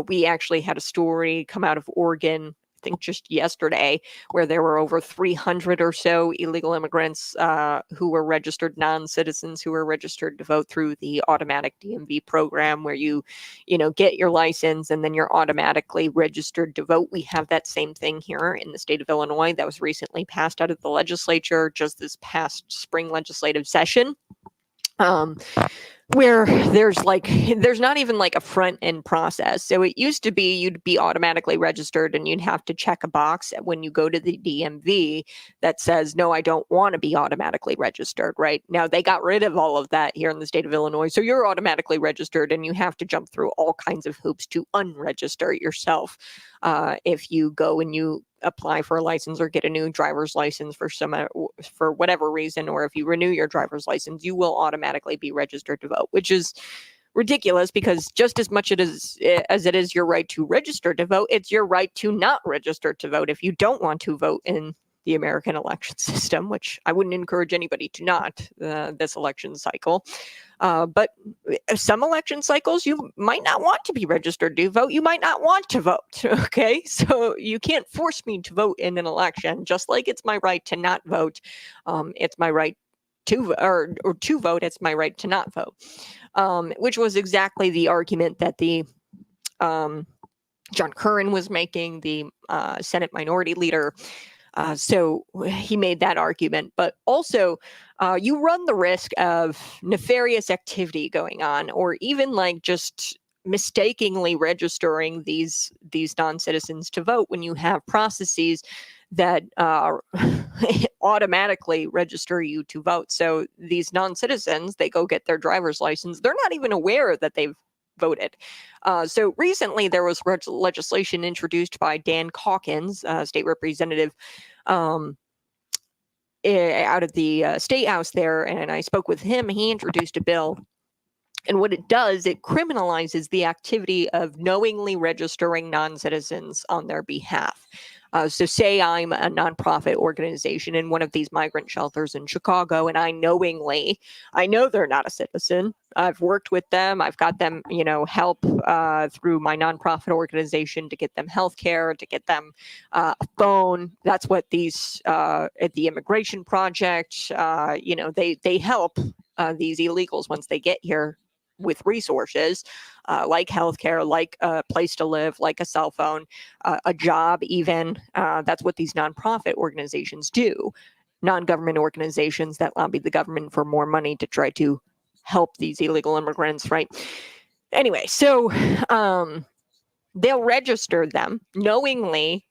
We actually had a story come out of Oregon, I think just yesterday, where there were over 300 or so illegal immigrants who were registered non-citizens who were registered to vote through the automatic DMV program, where you get your license and then you're automatically registered to vote. We have that same thing here in the state of Illinois that was recently passed out of the legislature just this past spring legislative session. Where there's not even like a front end process. So it used to be you'd be automatically registered and you'd have to check a box when you go to the DMV that says, no, I don't want to be automatically registered, right? Now they got rid of all of that here in the state of Illinois. So you're automatically registered and you have to jump through all kinds of hoops to unregister yourself if you go and you apply for a license or get a new driver's license for whatever reason, or if you renew your driver's license, you will automatically be registered to vote, which is ridiculous, because just as much as it is your right to register to vote, it's your right to not register to vote if you don't want to vote in the American election system, which I wouldn't encourage anybody to not this election cycle. But some election cycles, you might not want to be registered to vote. You might not want to vote. Okay, so you can't force me to vote in an election, just like it's my right to not vote. It's my right to or to vote. It's my right to not vote, which was exactly the argument that the John Curran was making, the Senate Minority Leader. So he made that argument, but also you run the risk of nefarious activity going on, or even like just mistakenly registering these non-citizens to vote when you have processes that automatically register you to vote. So these non-citizens, they go get their driver's license. They're not even aware that they've voted. So recently there was legislation introduced by Dan Calkins, state representative out of the state house there, and I spoke with him. He introduced a bill, and what it does, it criminalizes the activity of knowingly registering non-citizens on their behalf. So say I'm a nonprofit organization in one of these migrant shelters in Chicago, and I know they're not a citizen. I've worked with them. I've got them, help through my nonprofit organization to get them health care, to get them a phone. That's what these at the Immigration Project, they help these illegals once they get here with resources like healthcare, like a place to live, like a cell phone, a job even. That's what these nonprofit organizations do. Non-government organizations that lobby the government for more money to try to help these illegal immigrants, right? Anyway, so they'll register them knowingly,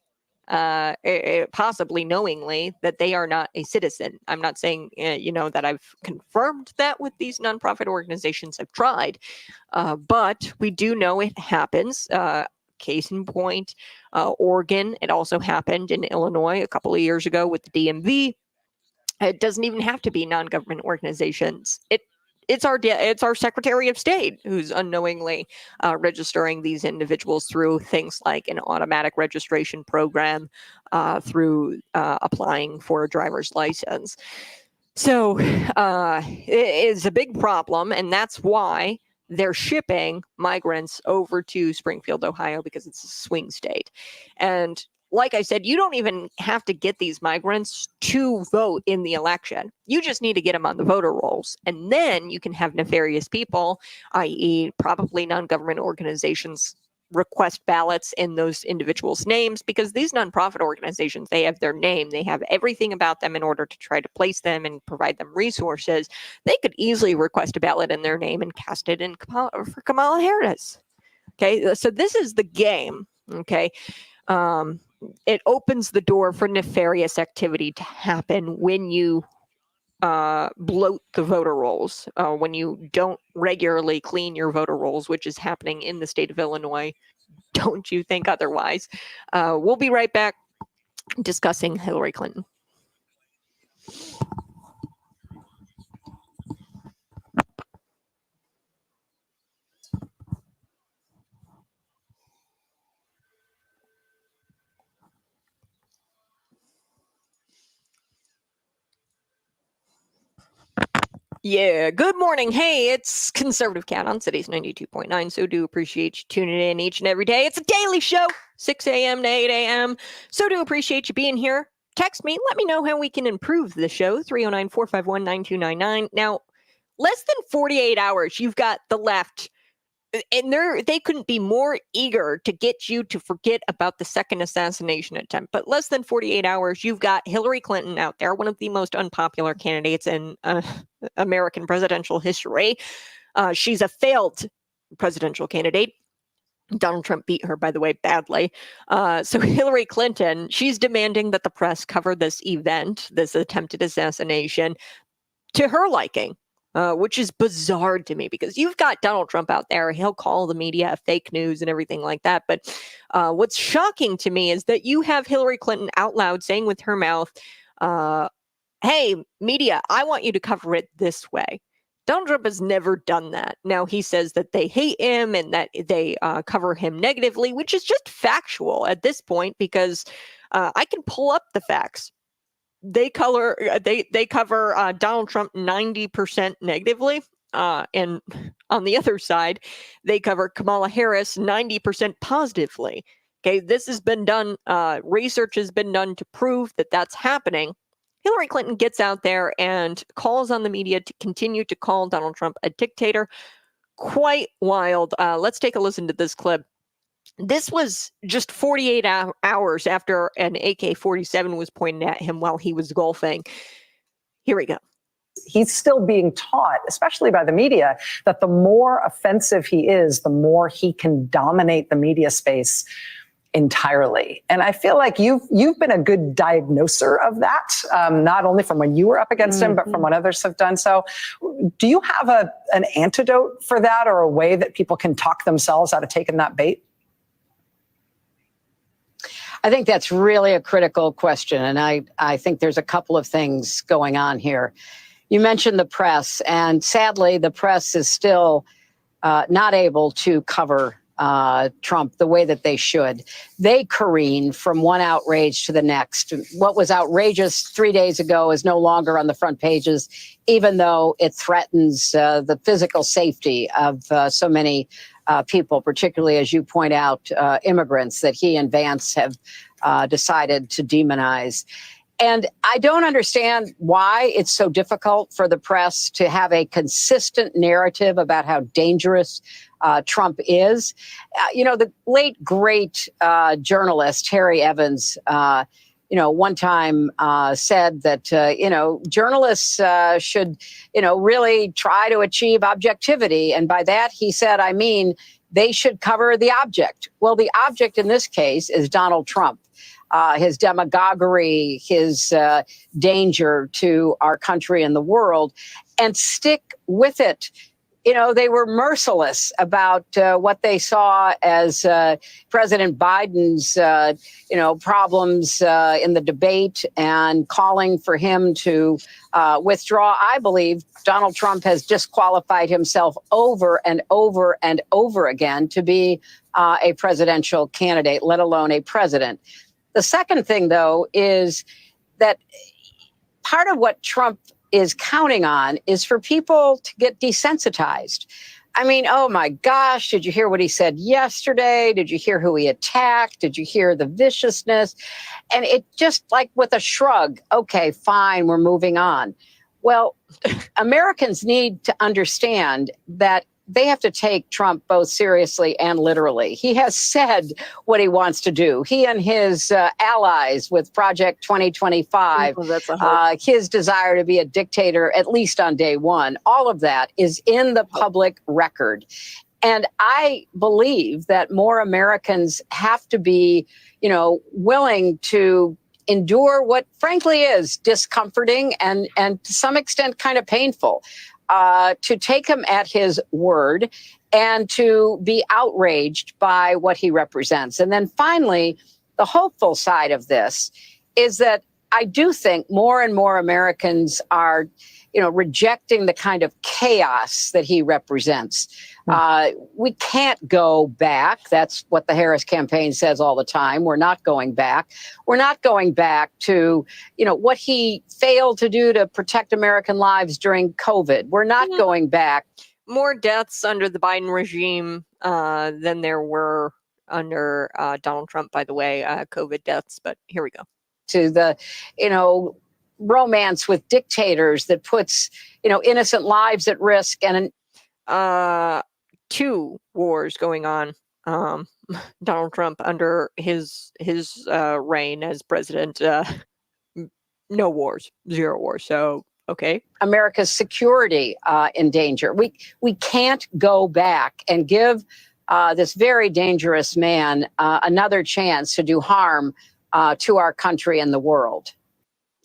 possibly knowingly, that they are not a citizen. I'm not saying, that I've confirmed that with these nonprofit organizations. I've tried, but we do know it happens. Case in point, Oregon. It also happened in Illinois a couple of years ago with the DMV. It doesn't even have to be non-government organizations. It's our Secretary of State who's unknowingly registering these individuals through things like an automatic registration program, through applying for a driver's license. So it is a big problem, and that's why they're shipping migrants over to Springfield, Ohio, because it's a swing state. And like I said, you don't even have to get these migrants to vote in the election. You just need to get them on the voter rolls. And then you can have nefarious people, i.e. probably non-government organizations, request ballots in those individuals' names, because these nonprofit organizations, they have their name, they have everything about them in order to try to place them and provide them resources. They could easily request a ballot in their name and cast it in for Kamala Harris. Okay, so this is the game. Okay. it opens the door for nefarious activity to happen when you bloat the voter rolls, when you don't regularly clean your voter rolls, which is happening in the state of Illinois. Don't you think otherwise? We'll be right back discussing Hillary Clinton. Yeah, good morning. Hey, it's Conservative Cat on Cities 92.9. So do appreciate you tuning in each and every day. It's a daily show, 6 a.m. to 8 a.m. So do appreciate you being here. Text me. Let me know how we can improve the show, 309-451-9299. Now, less than 48 hours, you've got the left. And they couldn't be more eager to get you to forget about the second assassination attempt. But less than 48 hours, you've got Hillary Clinton out there, one of the most unpopular candidates in American presidential history. She's a failed presidential candidate. Donald Trump beat her, by the way, badly. So Hillary Clinton, she's demanding that the press cover this event, this attempted assassination, to her liking. Which is bizarre to me because you've got Donald Trump out there. He'll call the media fake news and everything like that. But what's shocking to me is that you have Hillary Clinton out loud saying with her mouth, hey, media, I want you to cover it this way. Donald Trump has never done that. Now, he says that they hate him and that they cover him negatively, which is just factual at this point because I can pull up the facts. They cover Donald Trump 90% negatively. And on the other side, they cover Kamala Harris 90% positively. Okay, this has been done. Research has been done to prove that that's happening. Hillary Clinton gets out there and calls on the media to continue to call Donald Trump a dictator. Quite wild. Let's take a listen to this clip. This was just 48 hours after an AK-47 was pointed at him while he was golfing. Here we go. He's still being taught, especially by the media, that the more offensive he is, the more he can dominate the media space entirely. And I feel like you've been a good diagnoser of that, not only from when you were up against him, but from when others have done so. Do you have an antidote for that or a way that people can talk themselves out of taking that bait? I think that's really a critical question. And I think there's a couple of things going on here. You mentioned the press, and sadly, the press is still not able to cover Trump the way that they should. They careen from one outrage to the next. What was outrageous 3 days ago is no longer on the front pages, even though it threatens the physical safety of so many people, particularly, as you point out, immigrants that he and Vance have decided to demonize. And I don't understand why it's so difficult for the press to have a consistent narrative about how dangerous Trump is. The late, great journalist, Harry Evans, one time said that, journalists should, really try to achieve objectivity. And by that, he said, I mean, they should cover the object. Well, the object in this case is Donald Trump. His demagoguery, his danger to our country and the world, and stick with it. They were merciless about what they saw as President Biden's, problems in the debate and calling for him to withdraw. I believe Donald Trump has disqualified himself over and over and over again to be a presidential candidate, let alone a president. The second thing, though, is that part of what Trump is counting on is for people to get desensitized. I mean, oh my gosh, did you hear what he said yesterday? Did you hear who he attacked? Did you hear the viciousness? And it just like with a shrug, okay, fine, we're moving on. Well, Americans need to understand that they have to take Trump both seriously and literally. He has said what he wants to do. He and his allies with Project 2025, his desire to be a dictator, at least on day one, all of that is in the public record. And I believe that more Americans have to be, willing to endure what frankly is discomforting and to some extent kind of painful, to take him at his word and to be outraged by what he represents. And then finally, the hopeful side of this is that I do think more and more Americans are, rejecting the kind of chaos that he represents. We can't go back. That's what the Harris campaign says all the time. We're not going back. We're not going back to, what he failed to do to protect American lives during COVID. We're not going back. More deaths under the Biden regime than there were under Donald Trump, by the way, COVID deaths. But here we go. To the, romance with dictators that puts, innocent lives at risk. And two wars going on. Donald Trump under his reign as president, no wars, 0 wars. So, okay. America's security in danger. We can't go back and give this very dangerous man another chance to do harm to our country and the world.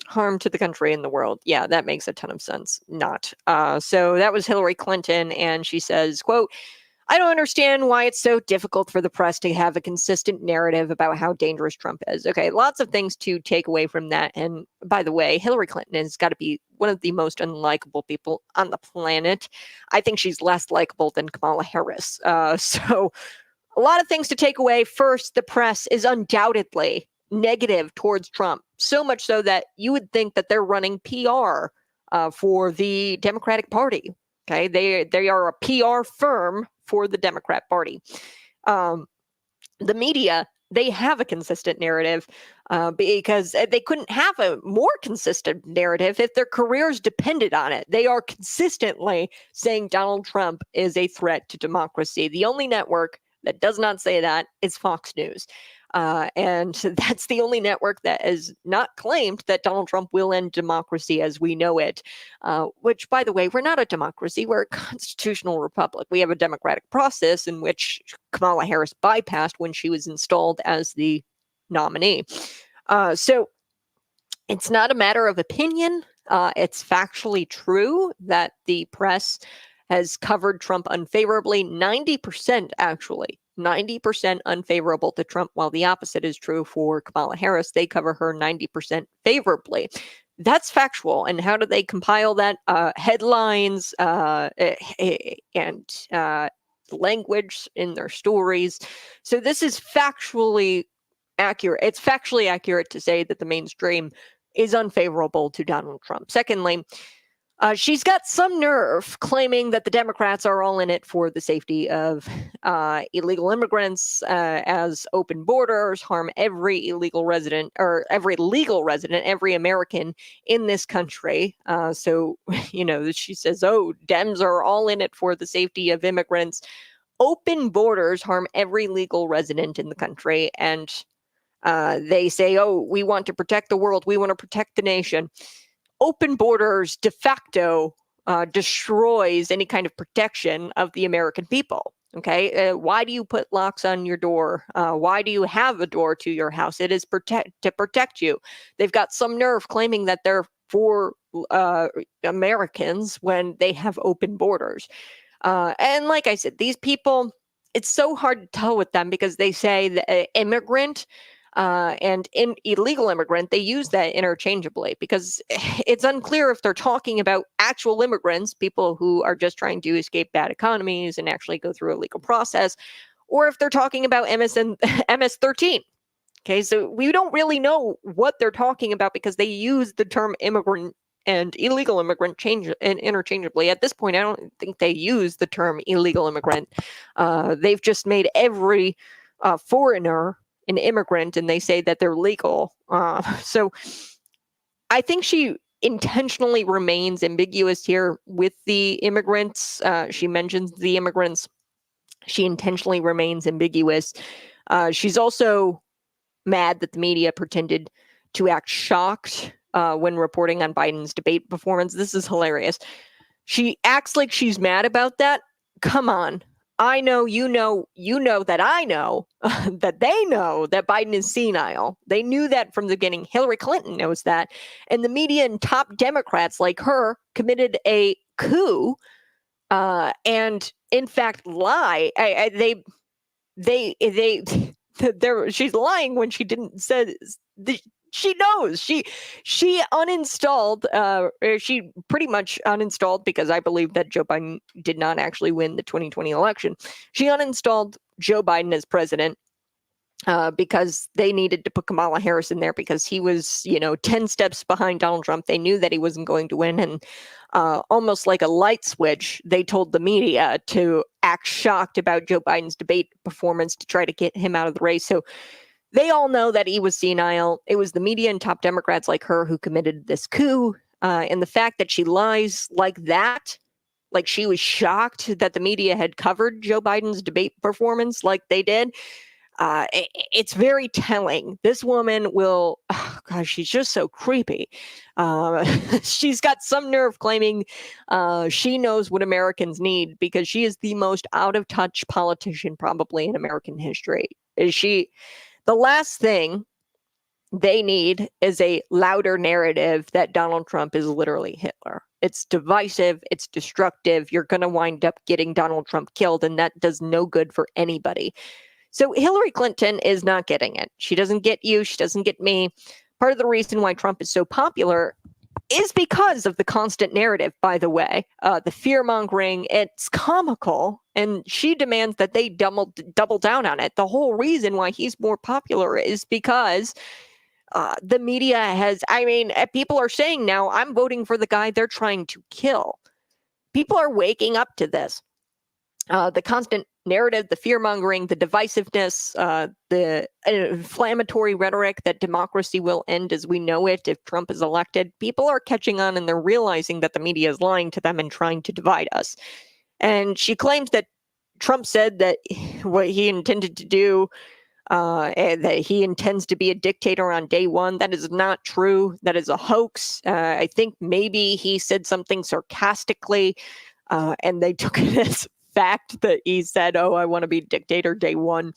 Harm to the country and the world. Yeah, that makes a ton of sense. Not. So that was Hillary Clinton, and she says, quote, "I don't understand why it's so difficult for the press to have a consistent narrative about how dangerous Trump is." Okay, lots of things to take away from that. And by the way, Hillary Clinton has got to be one of the most unlikable people on the planet. I think she's less likable than Kamala Harris. So a lot of things to take away. First, the press is undoubtedly negative towards Trump, so much so that you would think that they're running PR for the Democratic Party. Okay, they are a PR firm for the Democrat Party. The media, they have a consistent narrative because they couldn't have a more consistent narrative if their careers depended on it. They are consistently saying Donald Trump is a threat to democracy. The only network that does not say that is Fox News. And that's the only network that has not claimed that Donald Trump will end democracy as we know it, which, by the way, we're not a democracy. We're a constitutional republic. We have a democratic process in which Kamala Harris bypassed when she was installed as the nominee. So it's not a matter of opinion. It's factually true that the press has covered Trump unfavorably, 90% actually. 90% unfavorable to Trump, while the opposite is true for Kamala Harris. They cover her 90% favorably. That's factual. And how do they compile that? Headlines and language in their stories. So this is factually accurate. It's factually accurate to say that the mainstream is unfavorable to Donald Trump. Secondly, she's got some nerve claiming that the Democrats are all in it for the safety of illegal immigrants, as open borders harm every illegal resident or every legal resident, every American in this country. So, she says, oh, Dems are all in it for the safety of immigrants. Open borders harm every legal resident in the country. And they say, oh, we want to protect the world. We want to protect the nation. Open borders de facto destroys any kind of protection of the American people. Okay, why do you put locks on your door? Why do you have a door to your house? It is to protect you. They've got some nerve claiming that they're for Americans when they have open borders. And like I said, these people, it's so hard to tell with them because they say the immigrant and illegal immigrant, they use that interchangeably because it's unclear if they're talking about actual immigrants, people who are just trying to escape bad economies and actually go through a legal process, or if they're talking about MS-13. Okay, so we don't really know what they're talking about because they use the term immigrant and illegal immigrant interchangeably. At this point, I don't think they use the term illegal immigrant. They've just made every foreigner an immigrant, and they say that they're legal. So I think she intentionally remains ambiguous here with the immigrants. She mentions the immigrants. She intentionally remains ambiguous. She's also mad that the media pretended to act shocked when reporting on Biden's debate performance. This is hilarious. She acts like she's mad about that. Come on. I know, you know that I know that they know that Biden is senile. They knew that from the beginning. Hillary Clinton knows that. And the media and top Democrats like her committed a coup and in fact lie. She's lying when she didn't say she knows she uninstalled she pretty much uninstalled, because I believe that Joe Biden did not actually win the 2020 election. She uninstalled Joe Biden as president because they needed to put Kamala Harris in there because he was 10 steps behind Donald Trump. They knew that he wasn't going to win, and almost like a light switch, they told the media to act shocked about Joe Biden's debate performance to try to get him out of the race. So they all know that he was senile. It was the media and top Democrats like her who committed this coup. And the fact that she lies like that, like she was shocked that the media had covered Joe Biden's debate performance like they did, it's very telling. This woman will, oh gosh, she's just so creepy. She's got some nerve claiming she knows what Americans need, because she is the most out of touch politician probably in American history. The last thing they need is a louder narrative that Donald Trump is literally Hitler. It's divisive. It's destructive. You're going to wind up getting Donald Trump killed, and that does no good for anybody. So Hillary Clinton is not getting it. She doesn't get you. She doesn't get me. Part of the reason why Trump is so popular is because of the constant narrative, by the way, the fear-mongering. It's comical, and she demands that they double down on it. The whole reason why he's more popular is because the media has, people are saying now, I'm voting for the guy they're trying to kill. People are waking up to this. The constant narrative, the fear-mongering, the divisiveness, the inflammatory rhetoric that democracy will end as we know it if Trump is elected. People are catching on, and they're realizing that the media is lying to them and trying to divide us. And she claims that Trump said that what he intended to do, and that he intends to be a dictator on day one. That is not true. That is a hoax. I think maybe he said something sarcastically, and they took it as fact that he said, "Oh, I want to be dictator day one."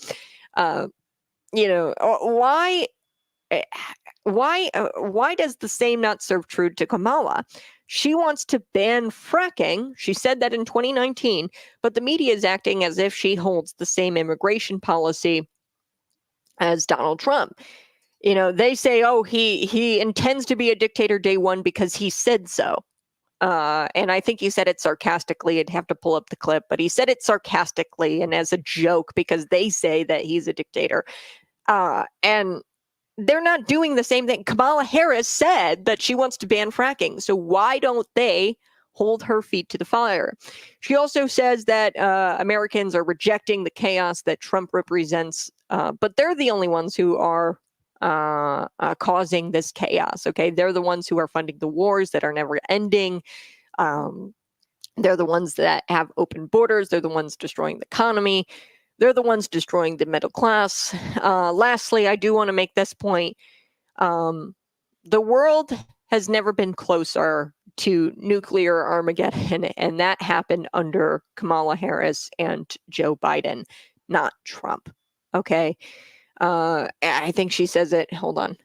Why does the same not serve true to Kamala? She wants to ban fracking. She said that in 2019, but the media is acting as if she holds the same immigration policy as Donald Trump. They say, "Oh, he intends to be a dictator day one because he said so." And I think he said it sarcastically. I'd have to pull up the clip, but he said it sarcastically and as a joke because they say that he's a dictator. And they're not doing the same thing. Kamala Harris said that she wants to ban fracking. So why don't they hold her feet to the fire? She also says that Americans are rejecting the chaos that Trump represents, but they're the only ones who are causing this chaos. Okay, they're the ones who are funding the wars that are never ending. They're the ones that have open borders. They're the ones destroying the economy. They're the ones destroying the middle class. Lastly, I do want to make this point. The world has never been closer to nuclear Armageddon, and that happened under Kamala Harris and Joe Biden, not Trump. Okay. I think she says it. Hold on.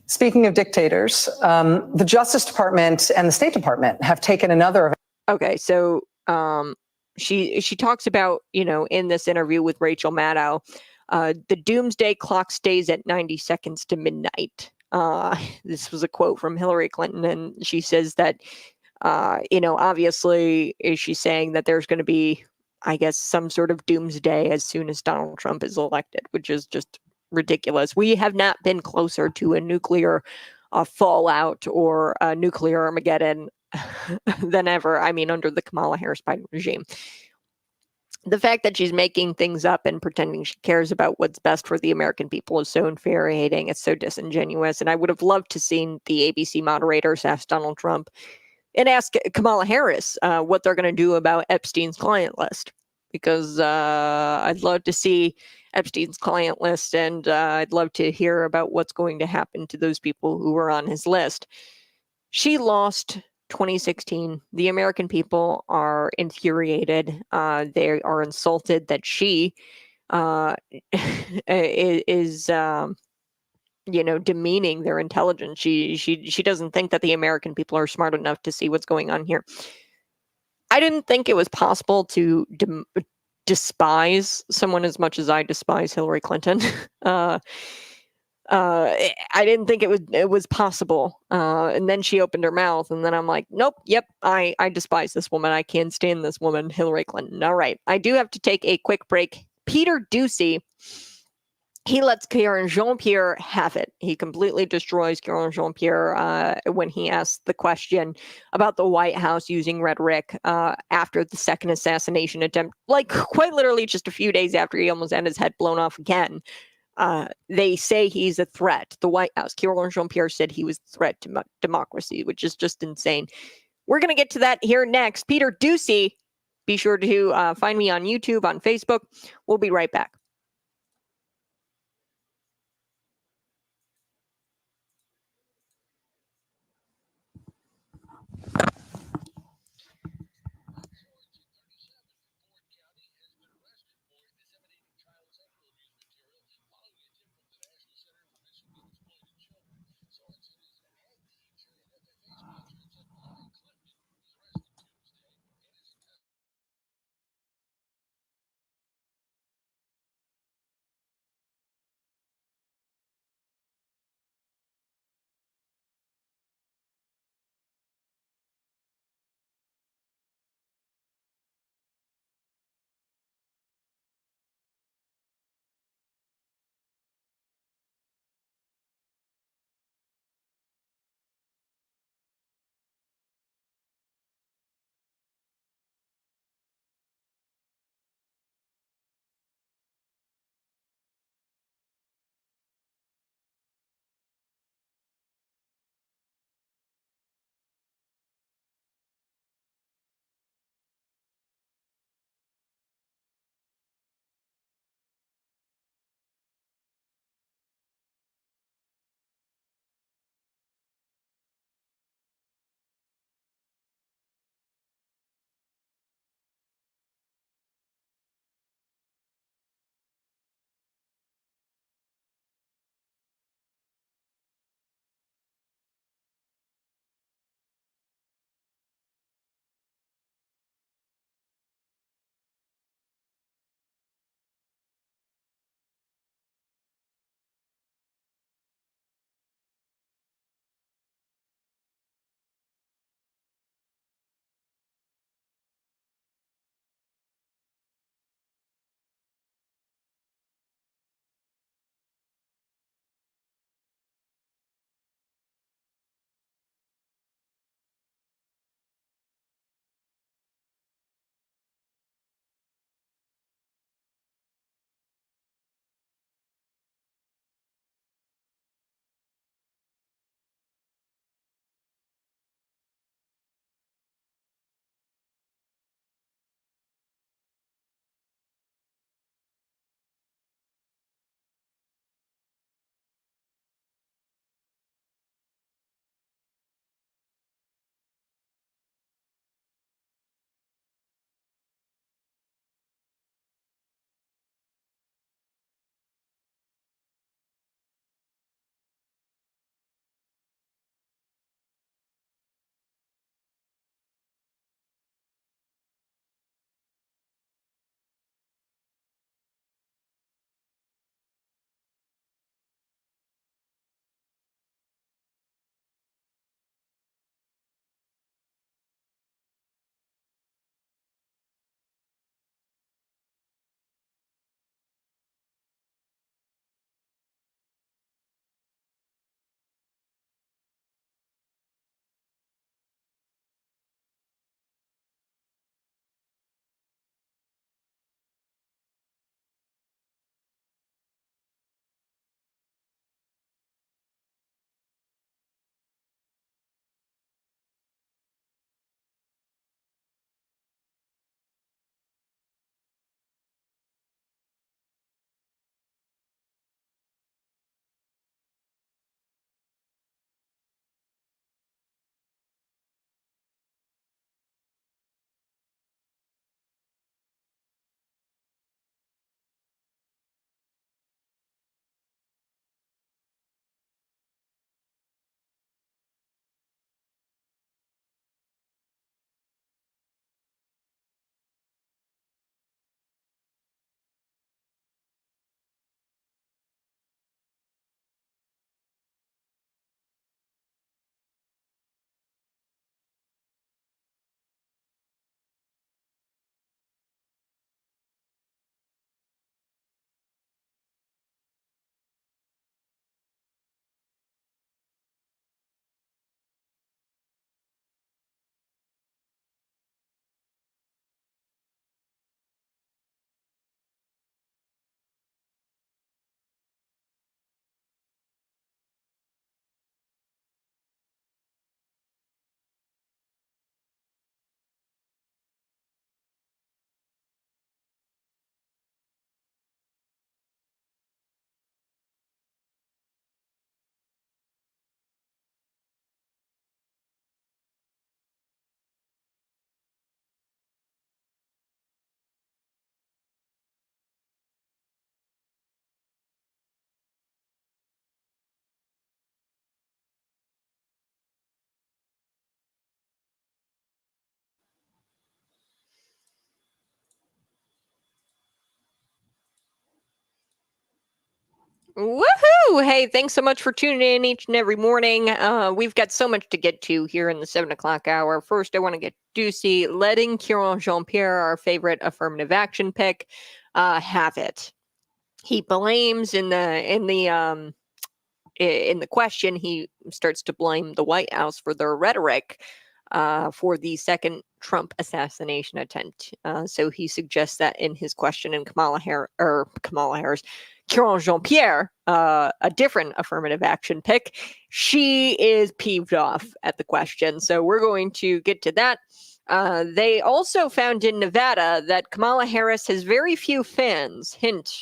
Speaking of dictators, the Justice Department and the State Department have taken another. Okay, so she talks about, in this interview with Rachel Maddow, the doomsday clock stays at 90 seconds to midnight. This was a quote from Hillary Clinton, and she says that, obviously, she's saying that there's going to be, I guess, some sort of doomsday as soon as Donald Trump is elected, which is just ridiculous. We have not been closer to a nuclear fallout or a nuclear Armageddon than ever. Under the Kamala Harris Biden regime. The fact that she's making things up and pretending she cares about what's best for the American people is so infuriating. It's so disingenuous. And I would have loved to seen the ABC moderators ask Donald Trump and ask Kamala Harris what they're going to do about Epstein's client list, because I'd love to see Epstein's client list, and I'd love to hear about what's going to happen to those people who were on his list. She lost 2016. The American people are infuriated. They are insulted that she is demeaning their intelligence. She doesn't think that the American people are smart enough to see what's going on here. I didn't think it was possible to despise someone as much as I despise Hillary Clinton. I didn't think it was possible. And then she opened her mouth, and then I'm like, nope, yep, I despise this woman. I can't stand this woman, Hillary Clinton. All right, I do have to take a quick break. Peter Doocy, he lets Karine Jean-Pierre have it. He completely destroys Karine Jean-Pierre when he asks the question about the White House using rhetoric after the second assassination attempt, like quite literally just a few days after he almost had his head blown off again. They say he's a threat. The White House, Karine Jean-Pierre said he was a threat to democracy, which is just insane. We're going to get to that here next. Peter Doocy, be sure to find me on YouTube, on Facebook. We'll be right back. Woohoo! Hey, thanks so much for tuning in each and every morning. We've got so much to get to here in the 7 o'clock hour. First, I want to get Ducey letting Kieran Jean-Pierre, our favorite affirmative action pick, have it. He blames in the question, he starts to blame the White House for their rhetoric for the second Trump assassination attempt. So he suggests that in his question, and Kamala Harris, Kieran Jean-Pierre, a different affirmative action pick, she is peeved off at the question. So we're going to get to that. They also found in Nevada that Kamala Harris has very few fans. Hint,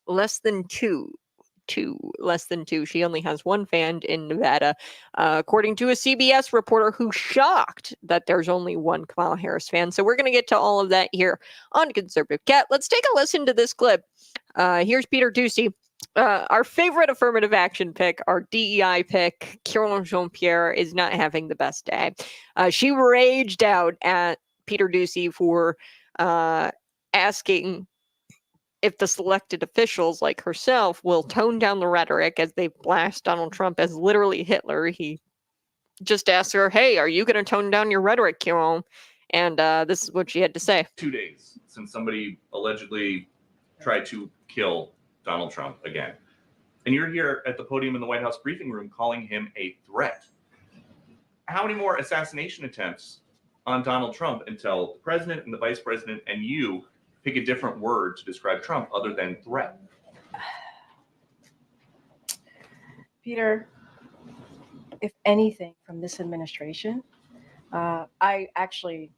less than two. Less than two. She only has one fan in Nevada, according to a CBS reporter who's shocked that there's only one Kamala Harris fan. So we're going to get to all of that here on Conservative Cat. Let's take a listen to this clip. Here's Peter Ducey, our favorite affirmative action pick, our DEI pick. Kieran Jean-Pierre is not having the best day. She raged out at Peter Ducey for asking if the selected officials like herself will tone down the rhetoric as they blast Donald Trump as literally Hitler. He just asked her, hey, are you going to tone down your rhetoric, Kieran? And this is what she had to say. 2 days since somebody allegedly tried to kill Donald Trump again. And you're here at the podium in the White House briefing room calling him a threat. How many more assassination attempts on Donald Trump until the president and the vice president and you pick a different word to describe Trump other than threat? Peter, if anything from this administration, I actually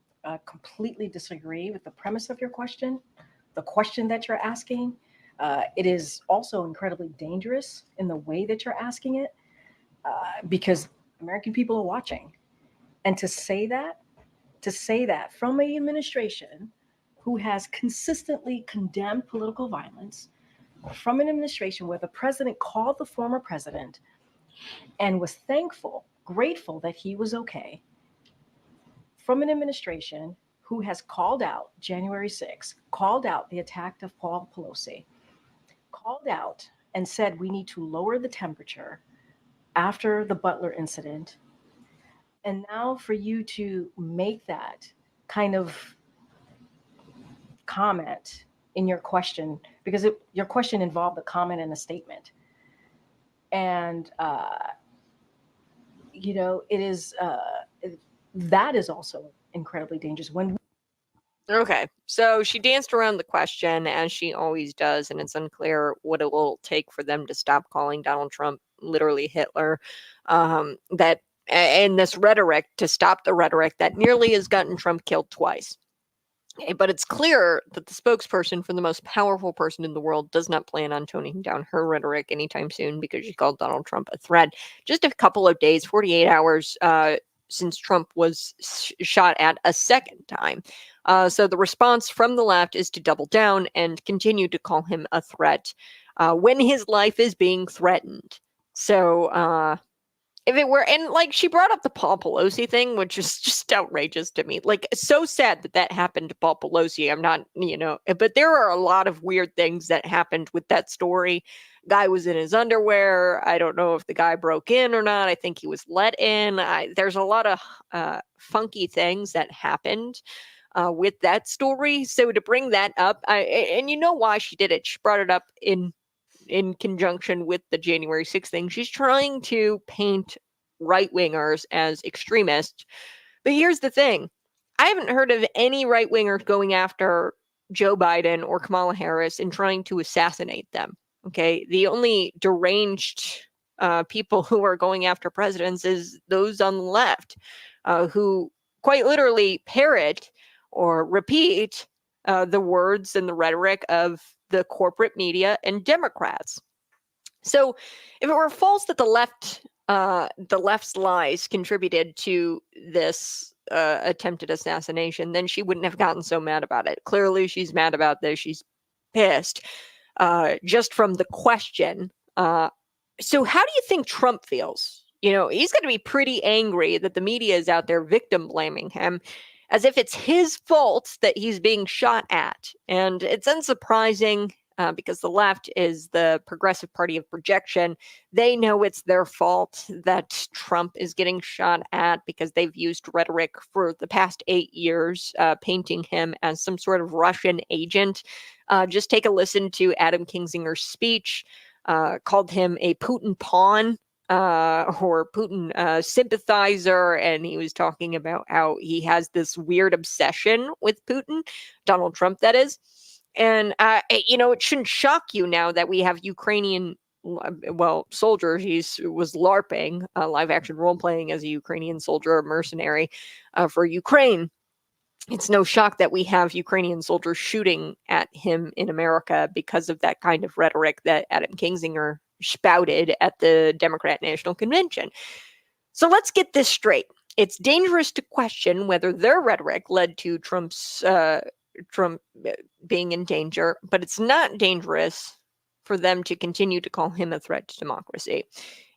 completely disagree with the premise of your question, the question that you're asking. It is also incredibly dangerous in the way that you're asking it, because American people are watching. And to say that from an administration who has consistently condemned political violence, from an administration where the president called the former president and was grateful that he was okay, from an administration who has called out January 6th, called out the attack of Paul Pelosi, called out and said we need to lower the temperature after the Butler incident. And now for you to make that kind of comment in your question, because your question involved a comment and a statement. And, it is, that is also incredibly dangerous. Okay, so she danced around the question, as she always does, and it's unclear what it will take for them to stop calling Donald Trump literally Hitler. And this rhetoric, to stop the rhetoric that nearly has gotten Trump killed twice. But it's clear that the spokesperson for the most powerful person in the world does not plan on toning down her rhetoric anytime soon, because she called Donald Trump a threat just a couple of days, 48 hours since Trump was shot at a second time. So the response from the left is to double down and continue to call him a threat when his life is being threatened. So if it were, and like she brought up the Paul Pelosi thing, which is just outrageous to me. Like, so sad that happened to Paul Pelosi. I'm not, but there are a lot of weird things that happened with that story. Guy was in his underwear. I don't know if the guy broke in or not. I think he was let in. There's a lot of funky things that happened with that story. So to bring that up, and you know why she did it. She brought it up in conjunction with the January 6th thing. She's trying to paint right-wingers as extremists. But here's the thing. I haven't heard of any right-wingers going after Joe Biden or Kamala Harris and trying to assassinate them. Okay. The only deranged people who are going after presidents is those on the left who quite literally parrot or repeat the words and the rhetoric of the corporate media and Democrats. So if it were false that the left's lies contributed to this attempted assassination, then she wouldn't have gotten so mad about it. Clearly, she's mad about this. She's pissed just from the question. So how do you think Trump feels? He's going to be pretty angry that the media is out there victim blaming him, as if it's his fault that he's being shot at. And it's unsurprising because the left is the progressive party of projection. They know it's their fault that Trump is getting shot at because they've used rhetoric for the past 8 years, painting him as some sort of Russian agent. Just take a listen to Adam Kinzinger's speech, called him a Putin pawn. Or Putin sympathizer, and he was talking about how he has this weird obsession with Putin, Donald Trump, that is. And, it shouldn't shock you now that we have Ukrainian, soldiers. He was LARPing, live action role playing as a Ukrainian soldier, a mercenary for Ukraine. It's no shock that we have Ukrainian soldiers shooting at him in America because of that kind of rhetoric that Adam Kinzinger spouted at the Democrat National Convention. So let's get this straight. It's dangerous to question whether their rhetoric led to Trump being in danger, but it's not dangerous for them to continue to call him a threat to democracy.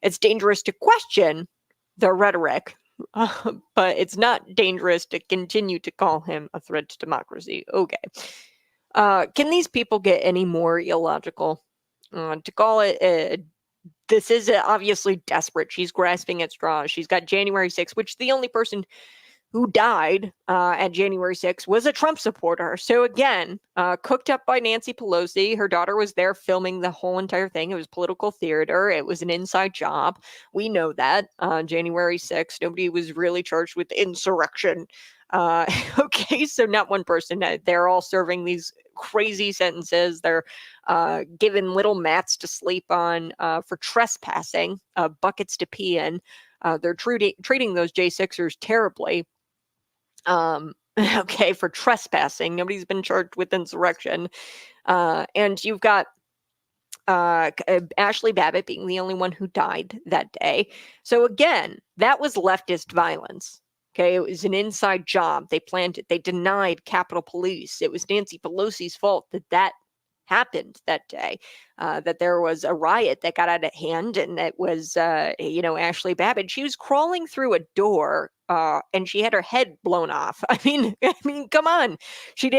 It's dangerous to question their rhetoric, but it's not dangerous to continue to call him a threat to democracy. Okay. Can these people get any more illogical? To call it, this is obviously desperate. She's grasping at straws. She's got January 6th, which the only person who died at January 6th was a Trump supporter. So again, cooked up by Nancy Pelosi. Her daughter was there filming the whole entire thing. It was political theater. It was an inside job. We know that. January 6th, nobody was really charged with insurrection. Okay, so not one person. They're all serving these crazy sentences. They're given little mats to sleep on for trespassing, buckets to pee in. They're treating those J6ers terribly. Okay, for trespassing. Nobody's been charged with insurrection. And you've got Ashley Babbitt being the only one who died that day. So again, that was leftist violence. Okay, it was an inside job. They planned it. They denied Capitol Police. It was Nancy Pelosi's fault that happened that day, that there was a riot that got out of hand, and it was, Ashley Babbitt. She was crawling through a door, and she had her head blown off. I mean, come on. She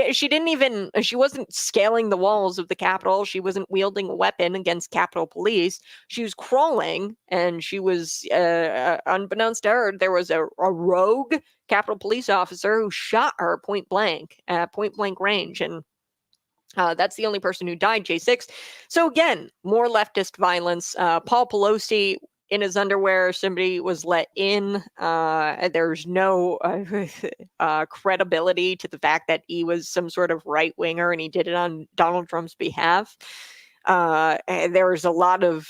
wasn't scaling the walls of the Capitol. She wasn't wielding a weapon against Capitol Police. She was crawling, and she was, unbeknownst to her, there was a rogue Capitol Police officer who shot her point blank range, and that's the only person who died, J6. So again, more leftist violence. Paul Pelosi in his underwear, somebody was let in. There's no credibility to the fact that he was some sort of right winger and he did it on Donald Trump's behalf. And there's a lot of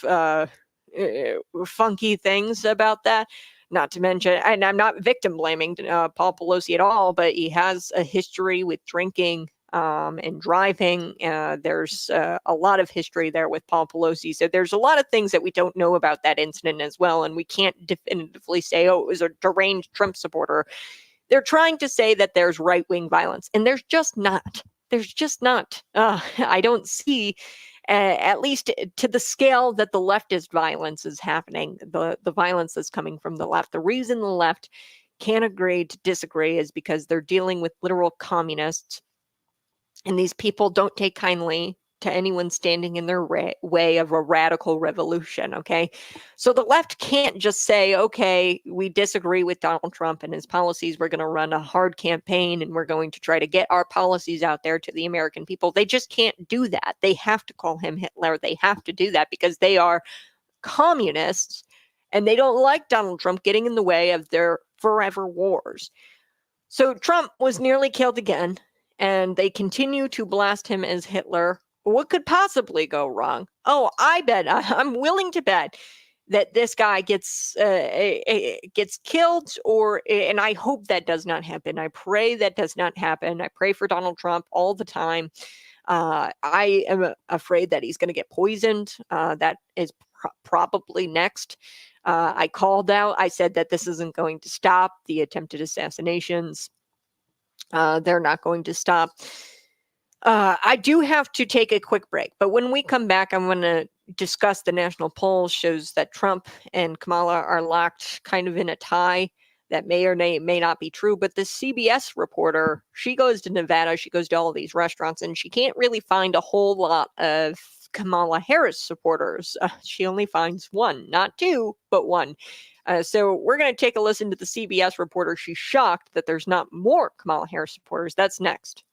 funky things about that. Not to mention, and I'm not victim blaming Paul Pelosi at all, but he has a history with drinking and driving. There's a lot of history there with Paul Pelosi. So there's a lot of things that we don't know about that incident as well. And we can't definitively say, oh, it was a deranged Trump supporter. They're trying to say that there's right-wing violence, and there's just not. I don't see, at least to the scale that the leftist violence is happening, the violence that's coming from the left. The reason the left can't agree to disagree is because they're dealing with literal communists. And these people don't take kindly to anyone standing in their way of a radical revolution, okay? So the left can't just say, okay, we disagree with Donald Trump and his policies. We're going to run a hard campaign and we're going to try to get our policies out there to the American people. They just can't do that. They have to call him Hitler. They have to do that because they are communists and they don't like Donald Trump getting in the way of their forever wars. So Trump was nearly killed again, and they continue to blast him as Hitler. What could possibly go wrong? Oh, I'm willing to bet that this guy gets killed, and I hope that does not happen. I pray that does not happen. I pray for Donald Trump all the time. I am afraid that he's going to get poisoned. That is probably next. I called out. I said that this isn't going to stop the attempted assassinations. They're not going to stop. I do have to take a quick break, but when we come back, I'm going to discuss the national poll shows that Trump and Kamala are locked kind of in a tie. that may or may not be true. But the CBS reporter, she goes to Nevada, she goes to all of these restaurants, and she can't really find a whole lot of Kamala Harris supporters. She only finds one, not two, but one. So we're going to take a listen to the CBS reporter. She's shocked that there's not more Kamala Harris supporters. That's next.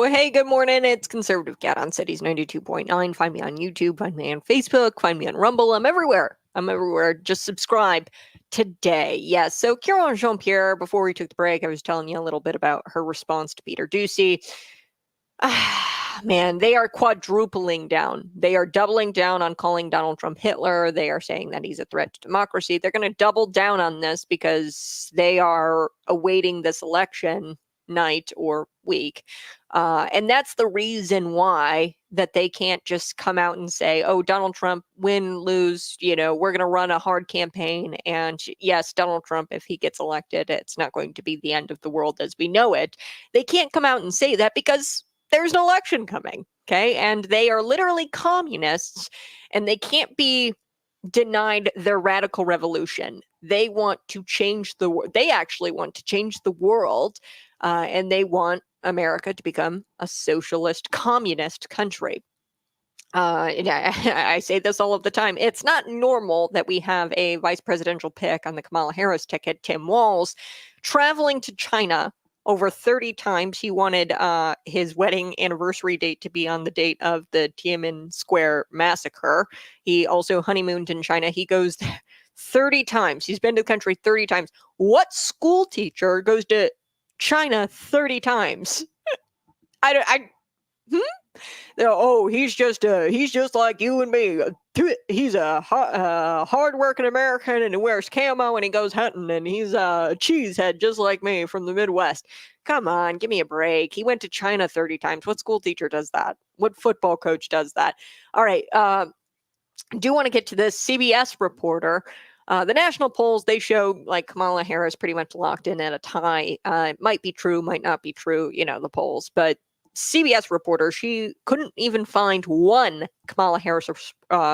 hey, good morning. It's Conservative Cat on Cities 92.9. Find me on YouTube, find me on Facebook, find me on Rumble. I'm everywhere. Just subscribe today. Yes. So Caroline Jean-Pierre, before we took the break, I was telling you a little bit about her response to Peter Doocy. Man, they are quadrupling down. They are doubling down on calling Donald Trump Hitler. They are saying that he's a threat to democracy. They're going to double down on this because they are awaiting this election night or week. And that's the reason why that they can't just come out and say, oh, Donald Trump, win, lose, we're going to run a hard campaign. And yes, Donald Trump, if he gets elected, it's not going to be the end of the world as we know it. They can't come out and say that because there's an election coming. Okay. And they are literally communists and they can't be denied their radical revolution. They want to change they actually want to change the world. And they want America to become a socialist communist country. I say this all of the time. It's not normal that we have a vice presidential pick on the Kamala Harris ticket, Tim Walz, traveling to China over 30 times. He wanted his wedding anniversary date to be on the date of the Tiananmen Square massacre. He also honeymooned in China. He goes 30 times. He's been to the country 30 times. What school teacher goes to China 30 times? He's just like you and me. He's a hard-working American and he wears camo and he goes hunting and he's a cheesehead just like me from the Midwest. Come on, give me a break. He went to China 30 times. What school teacher does that? What football coach does that? All right. Do want to get to this CBS reporter. The national polls, they show like Kamala Harris pretty much locked in at a tie. It might be true, might not be true, the polls. But CBS reporter, she couldn't even find one Kamala Harris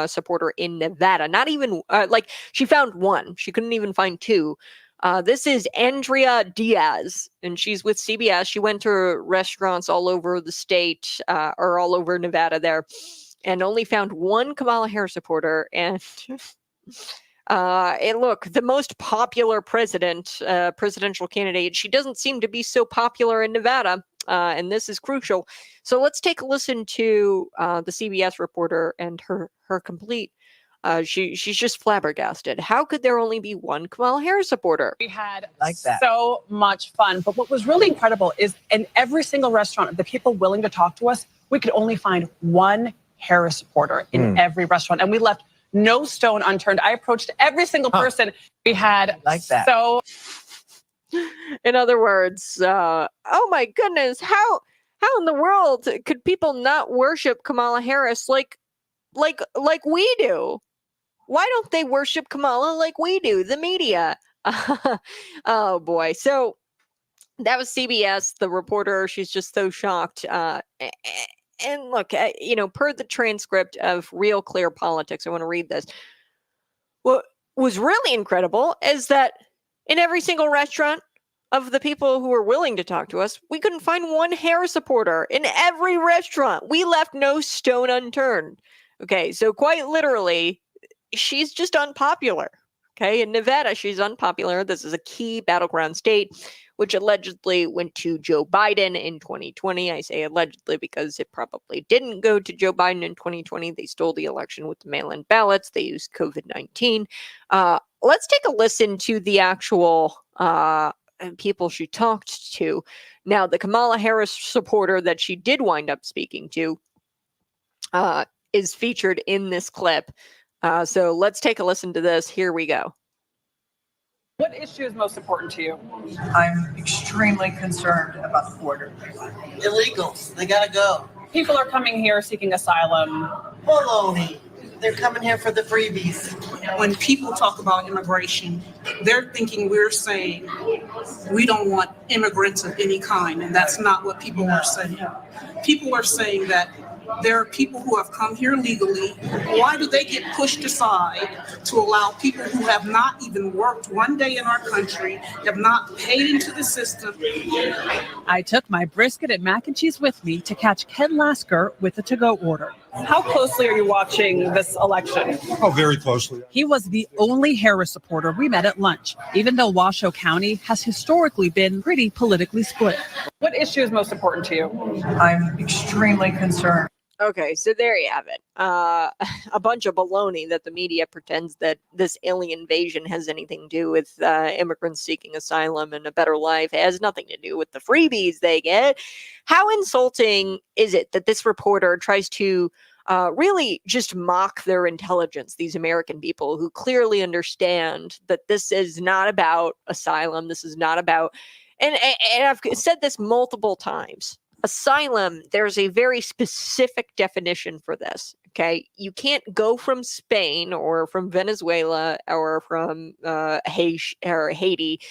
supporter in Nevada. Not even, she found one. She couldn't even find two. This is Andrea Diaz, and she's with CBS. She went to restaurants all over the state, or all over Nevada there, and only found one Kamala Harris supporter. And look, the most popular presidential candidate, she doesn't seem to be so popular in Nevada, and this is crucial. So let's take a listen to the CBS reporter and her complete. She's just flabbergasted. How could there only be one Kamala Harris supporter? We had so much fun, but what was really incredible is in every single restaurant of the people willing to talk to us, we could only find one Harris supporter in every restaurant, and we left no stone unturned. I approached every single person. We had so. In other words, oh my goodness, how in the world could people not worship Kamala Harris like we do? Why don't they worship Kamala like we do, the media? Oh boy. So that was CBS, the reporter. She's just so shocked. And look, per the transcript of Real Clear Politics, I want to read this. What was really incredible is that in every single restaurant of the people who were willing to talk to us, we couldn't find one Harris supporter in every restaurant. We left no stone unturned. Okay, so quite literally, she's just unpopular. Okay, in Nevada, she's unpopular. This is a key battleground state, which allegedly went to Joe Biden in 2020. I say allegedly because it probably didn't go to Joe Biden in 2020. They stole the election with the mail-in ballots. They used COVID-19. Let's take a listen to the actual people she talked to. Now, the Kamala Harris supporter that she did wind up speaking to is featured in this clip. So let's take a listen to this. Here we go. What issue is most important to you? I'm extremely concerned about the border. Illegals, they gotta go. People are coming here seeking asylum. Baloney. They're coming here for the freebies. When people talk about immigration, they're thinking we're saying we don't want immigrants of any kind, and that's not what people are saying. People are saying that there are people who have come here legally. Why do they get pushed aside to allow people who have not even worked one day in our country, have not paid into the system? I took my brisket and mac and cheese with me to catch Ken Lasker with a to-go order. How closely are you watching this election? Oh, very closely. He was the only Harris supporter we met at lunch, even though Washoe County has historically been pretty politically split. What issue is most important to you? I'm extremely concerned. Okay, so there you have it. A bunch of baloney that the media pretends that this alien invasion has anything to do with immigrants seeking asylum and a better life. It has nothing to do with the freebies they get. How insulting is it that this reporter tries to really just mock their intelligence, these American people who clearly understand that this is not about asylum. This is not about, and I've said this multiple times. Asylum, there's a very specific definition for this. Okay. You can't go from Spain or from Venezuela or from Haiti,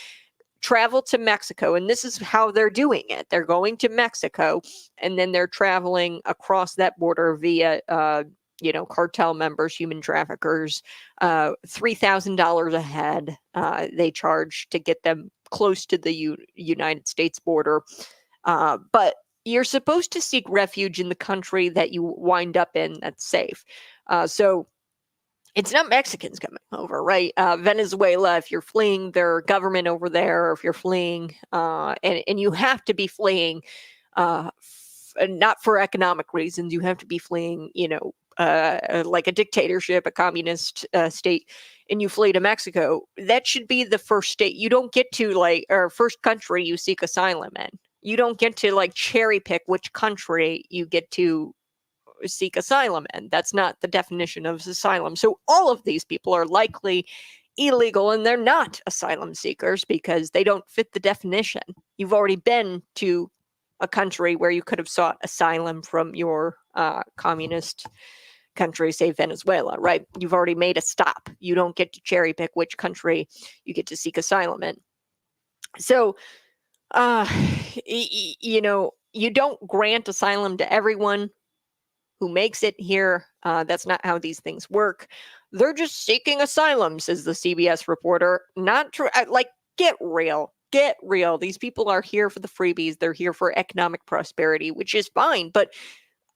travel to Mexico. And this is how they're doing it. They're going to Mexico and then they're traveling across that border via, cartel members, human traffickers, $3,000 a head. They charge to get them close to the United States border. But you're supposed to seek refuge in the country that you wind up in that's safe. So it's not Mexicans coming over, right? Venezuela, if you're fleeing their government over there, or if you're fleeing, and you have to be fleeing not for economic reasons, you have to be fleeing, like a dictatorship, a communist state, and you flee to Mexico, that should be the first state. You don't get to or first country you seek asylum in. You don't get to cherry pick which country you get to seek asylum in. That's not the definition of asylum. So all of these people are likely illegal and they're not asylum seekers because they don't fit the definition. You've already been to a country where you could have sought asylum from your communist country, say Venezuela, right? You've already made a stop. You don't get to cherry pick which country you get to seek asylum in. So you don't grant asylum to everyone who makes it here. That's not how these things work. They're just seeking asylum, says the CBS reporter. Not true. Get real. Get real. These people are here for the freebies. They're here for economic prosperity, which is fine. But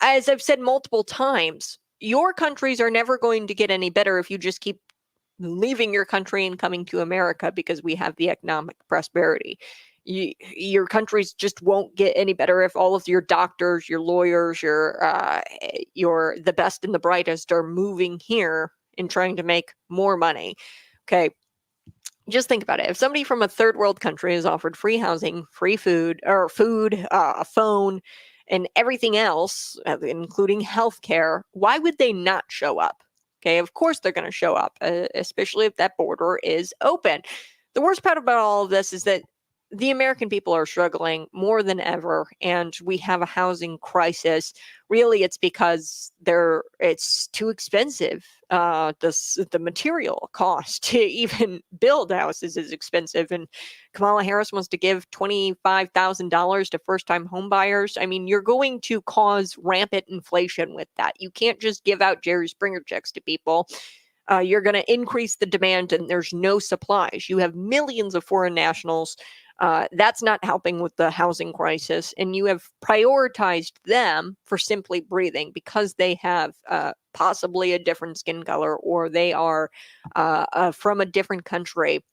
as I've said multiple times, your countries are never going to get any better if you just keep leaving your country and coming to America because we have the economic prosperity. Your countries just won't get any better if all of your doctors, your lawyers, your the best and the brightest are moving here and trying to make more money. Okay, just think about it. If somebody from a third world country is offered free housing, free food, a phone, and everything else, including healthcare, why would they not show up? Okay, of course they're going to show up, especially if that border is open. The worst part about all of this is that the American people are struggling more than ever, and we have a housing crisis. Really, it's because it's too expensive. The material cost to even build houses is expensive, and Kamala Harris wants to give $25,000 to first-time homebuyers. I mean, you're going to cause rampant inflation with that. You can't just give out Jerry Springer checks to people. You're going to increase the demand, and there's no supplies. You have millions of foreign nationals. That's not helping with the housing crisis. And you have prioritized them for simply breathing because they have possibly a different skin color or they are from a different country.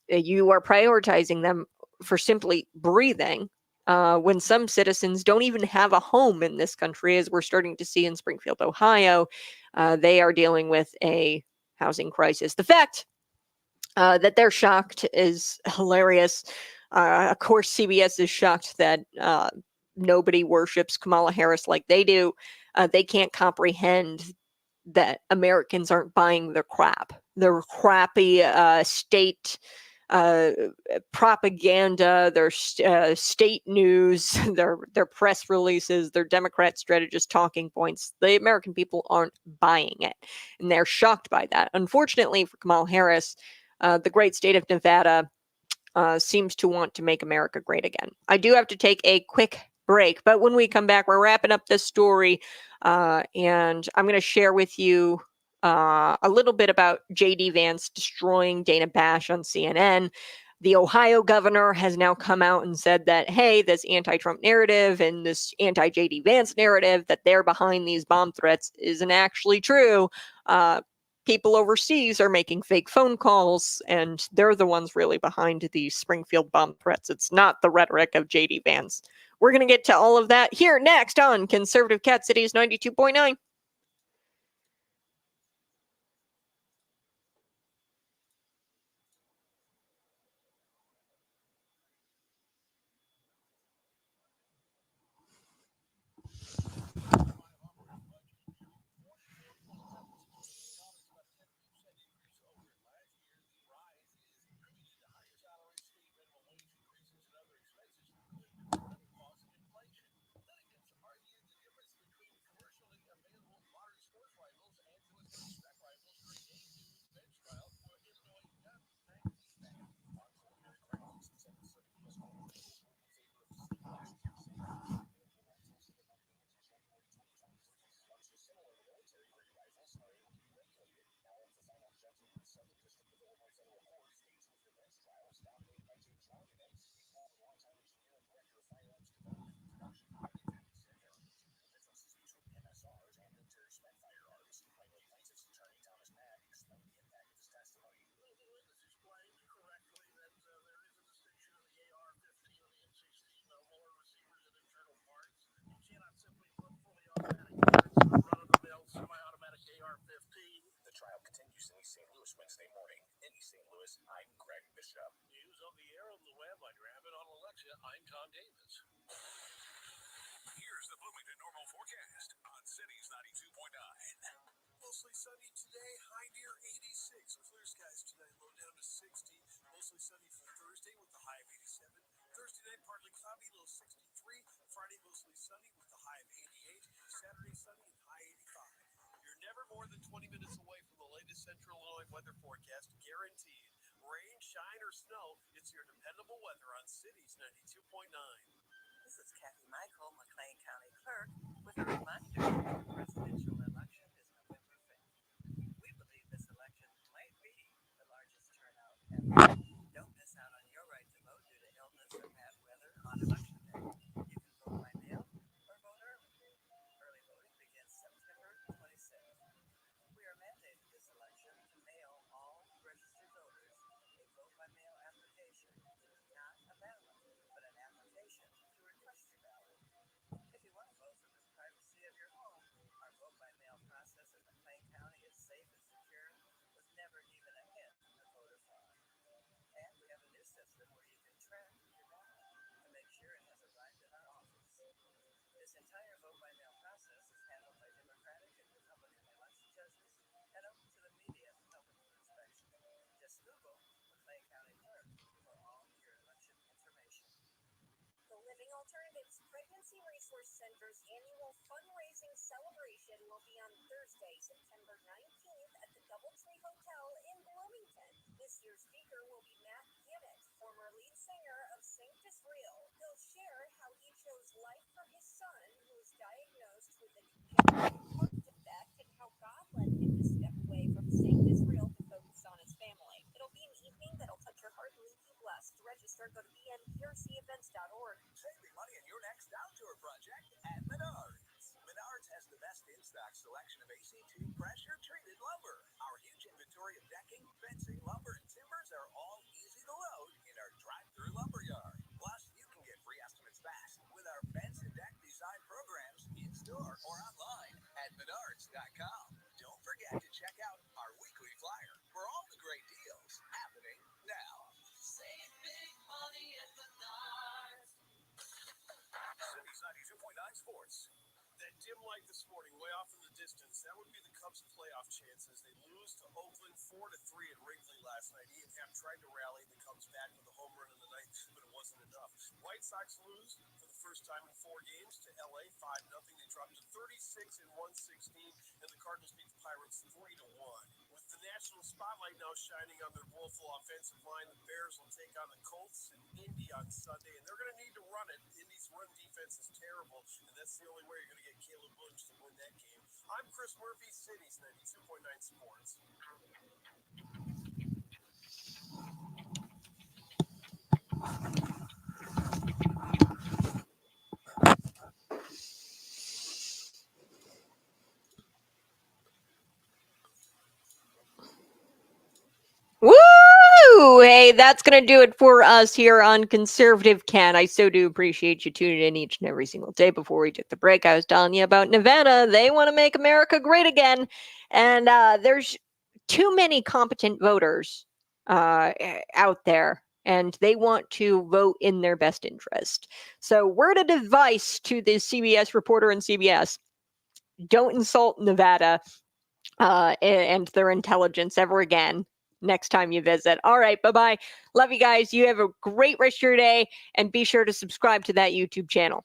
You are prioritizing them for simply breathing when some citizens don't even have a home in this country, as we're starting to see in Springfield, Ohio. They are dealing with a housing crisis. The fact that they're shocked is hilarious. Of course, CBS is shocked that nobody worships Kamala Harris like they do. They can't comprehend that Americans aren't buying their crap. Their crappy state propaganda, their state news, their press releases, their Democrat strategist talking points. The American people aren't buying it, and they're shocked by that. Unfortunately for Kamala Harris, the great state of Nevada seems to want to make America great again. I do have to take a quick break, but when we come back, we're wrapping up this story, and I'm going to share with you a little bit about JD Vance destroying Dana Bash on CNN. The Ohio governor has now come out and said that, hey, this anti-Trump narrative and this anti-JD Vance narrative that they're behind these bomb threats isn't actually true. People overseas are making fake phone calls, and they're the ones really behind these Springfield bomb threats. It's not the rhetoric of JD Vance. We're going to get to all of that here next on Conservative Cat Cities 92.9. The trial continues in East St. Louis Wednesday morning. In East St. Louis, I'm Greg Bishop. News on the air, on the web, on your app, and on Alexa, I'm Tom Davis. Here's the Bloomington Normal Forecast on Cities 92.9. Mostly sunny today, high near 86. Clear skies today, low down to 60. Mostly sunny for Thursday with the high of 87. Thursday night, partly cloudy, low 63. Friday, mostly sunny with the high of 88. Saturday, sunny and high 85. You're never more than 20 minutes away from the latest Central Illinois weather forecast, guaranteed. Rain, shine, or snow, it's your dependable weather on Cities 92.9. This is Kathy Michael, McLean County Clerk, with a reminder that the presidential election is November 5th. We believe this election might be the largest turnout ever. Don't miss out on your right to vote due to illness or bad weather on election day. You can vote by mail or vote early. Early voting begins September 26th. We are mandating this election to mail all registered voters a vote-by-mail application, not a ballot, but an application to request your ballot. If you want to vote from the privacy of your home, our vote-by-mail process in McLean County is safe and secure, with never even a hint of voter fraud. And we have a new system where you can track your ballot to make sure it has arrived at our office. This entire vote-by-mail process is handled by Democratic and Republican election judges and open to the media to help with your inspection. Just Google McLean County Clerk for all your election information. The Living Alternatives Pregnancy Resource Center's annual fundraising celebration will be on Thursday, September 19th at the Doubletree Hotel in Bloomington. This year's speaker will be Matt Gibbett, former lead singer of Sanctus Real. He'll share how he chose life for his son, who was diagnosed with a congenital heart defect, and how God led him to step away from Sanctus Real to focus on his family. It'll be an evening that'll touch your heart and leave you blessed. To register, go to bnprcevents.org. Saving money on your next outdoor project at Menards. Menards has the best in-stock selection of AC2 pressure-treated lumber. Our huge inventory of decking, fencing, lumber, and timbers are all easy to load in our drive-through lumber yard. Plus, you can get free estimates fast with our fence and deck design programs in-store or online at Menards.com. Don't forget to check out our weekly flyer for all the great deals happening now. Save big money at Menards. Cities 92.9 Sports. That dim light this morning, way off in the distance, that would be the Cubs' playoff chances. They lose to Oakland 4-3 at Wrigley last night. Ian Happ tried to rally the Cubs back with a home run in the ninth, but it wasn't enough. White Sox lose for the first time in 4 games to LA 5-0. They dropped to 36 and 116, and the Cardinals beat the Pirates 3-1. With the national spotlight now shining on their woeful offensive line, the Bears will take on the Colts in Indy on Sunday, and they're going to need to run it. Indy's run defense is terrible, and that's the only way you're going to get Caleb Williams to win that game. I'm Chris Murphy, Cities 92.9 Sports. Woo! Hey, that's going to do it for us here on Conservative Can. I so do appreciate you tuning in each and every single day. Before we took the break, I was telling you about Nevada. They want to make America great again. And there's too many competent voters out there, and they want to vote in their best interest. So word of advice to the CBS reporter in CBS: don't insult Nevada and their intelligence ever again next time you visit. All right, bye-bye. Love you guys. You have a great rest of your day, and be sure to subscribe to that YouTube channel.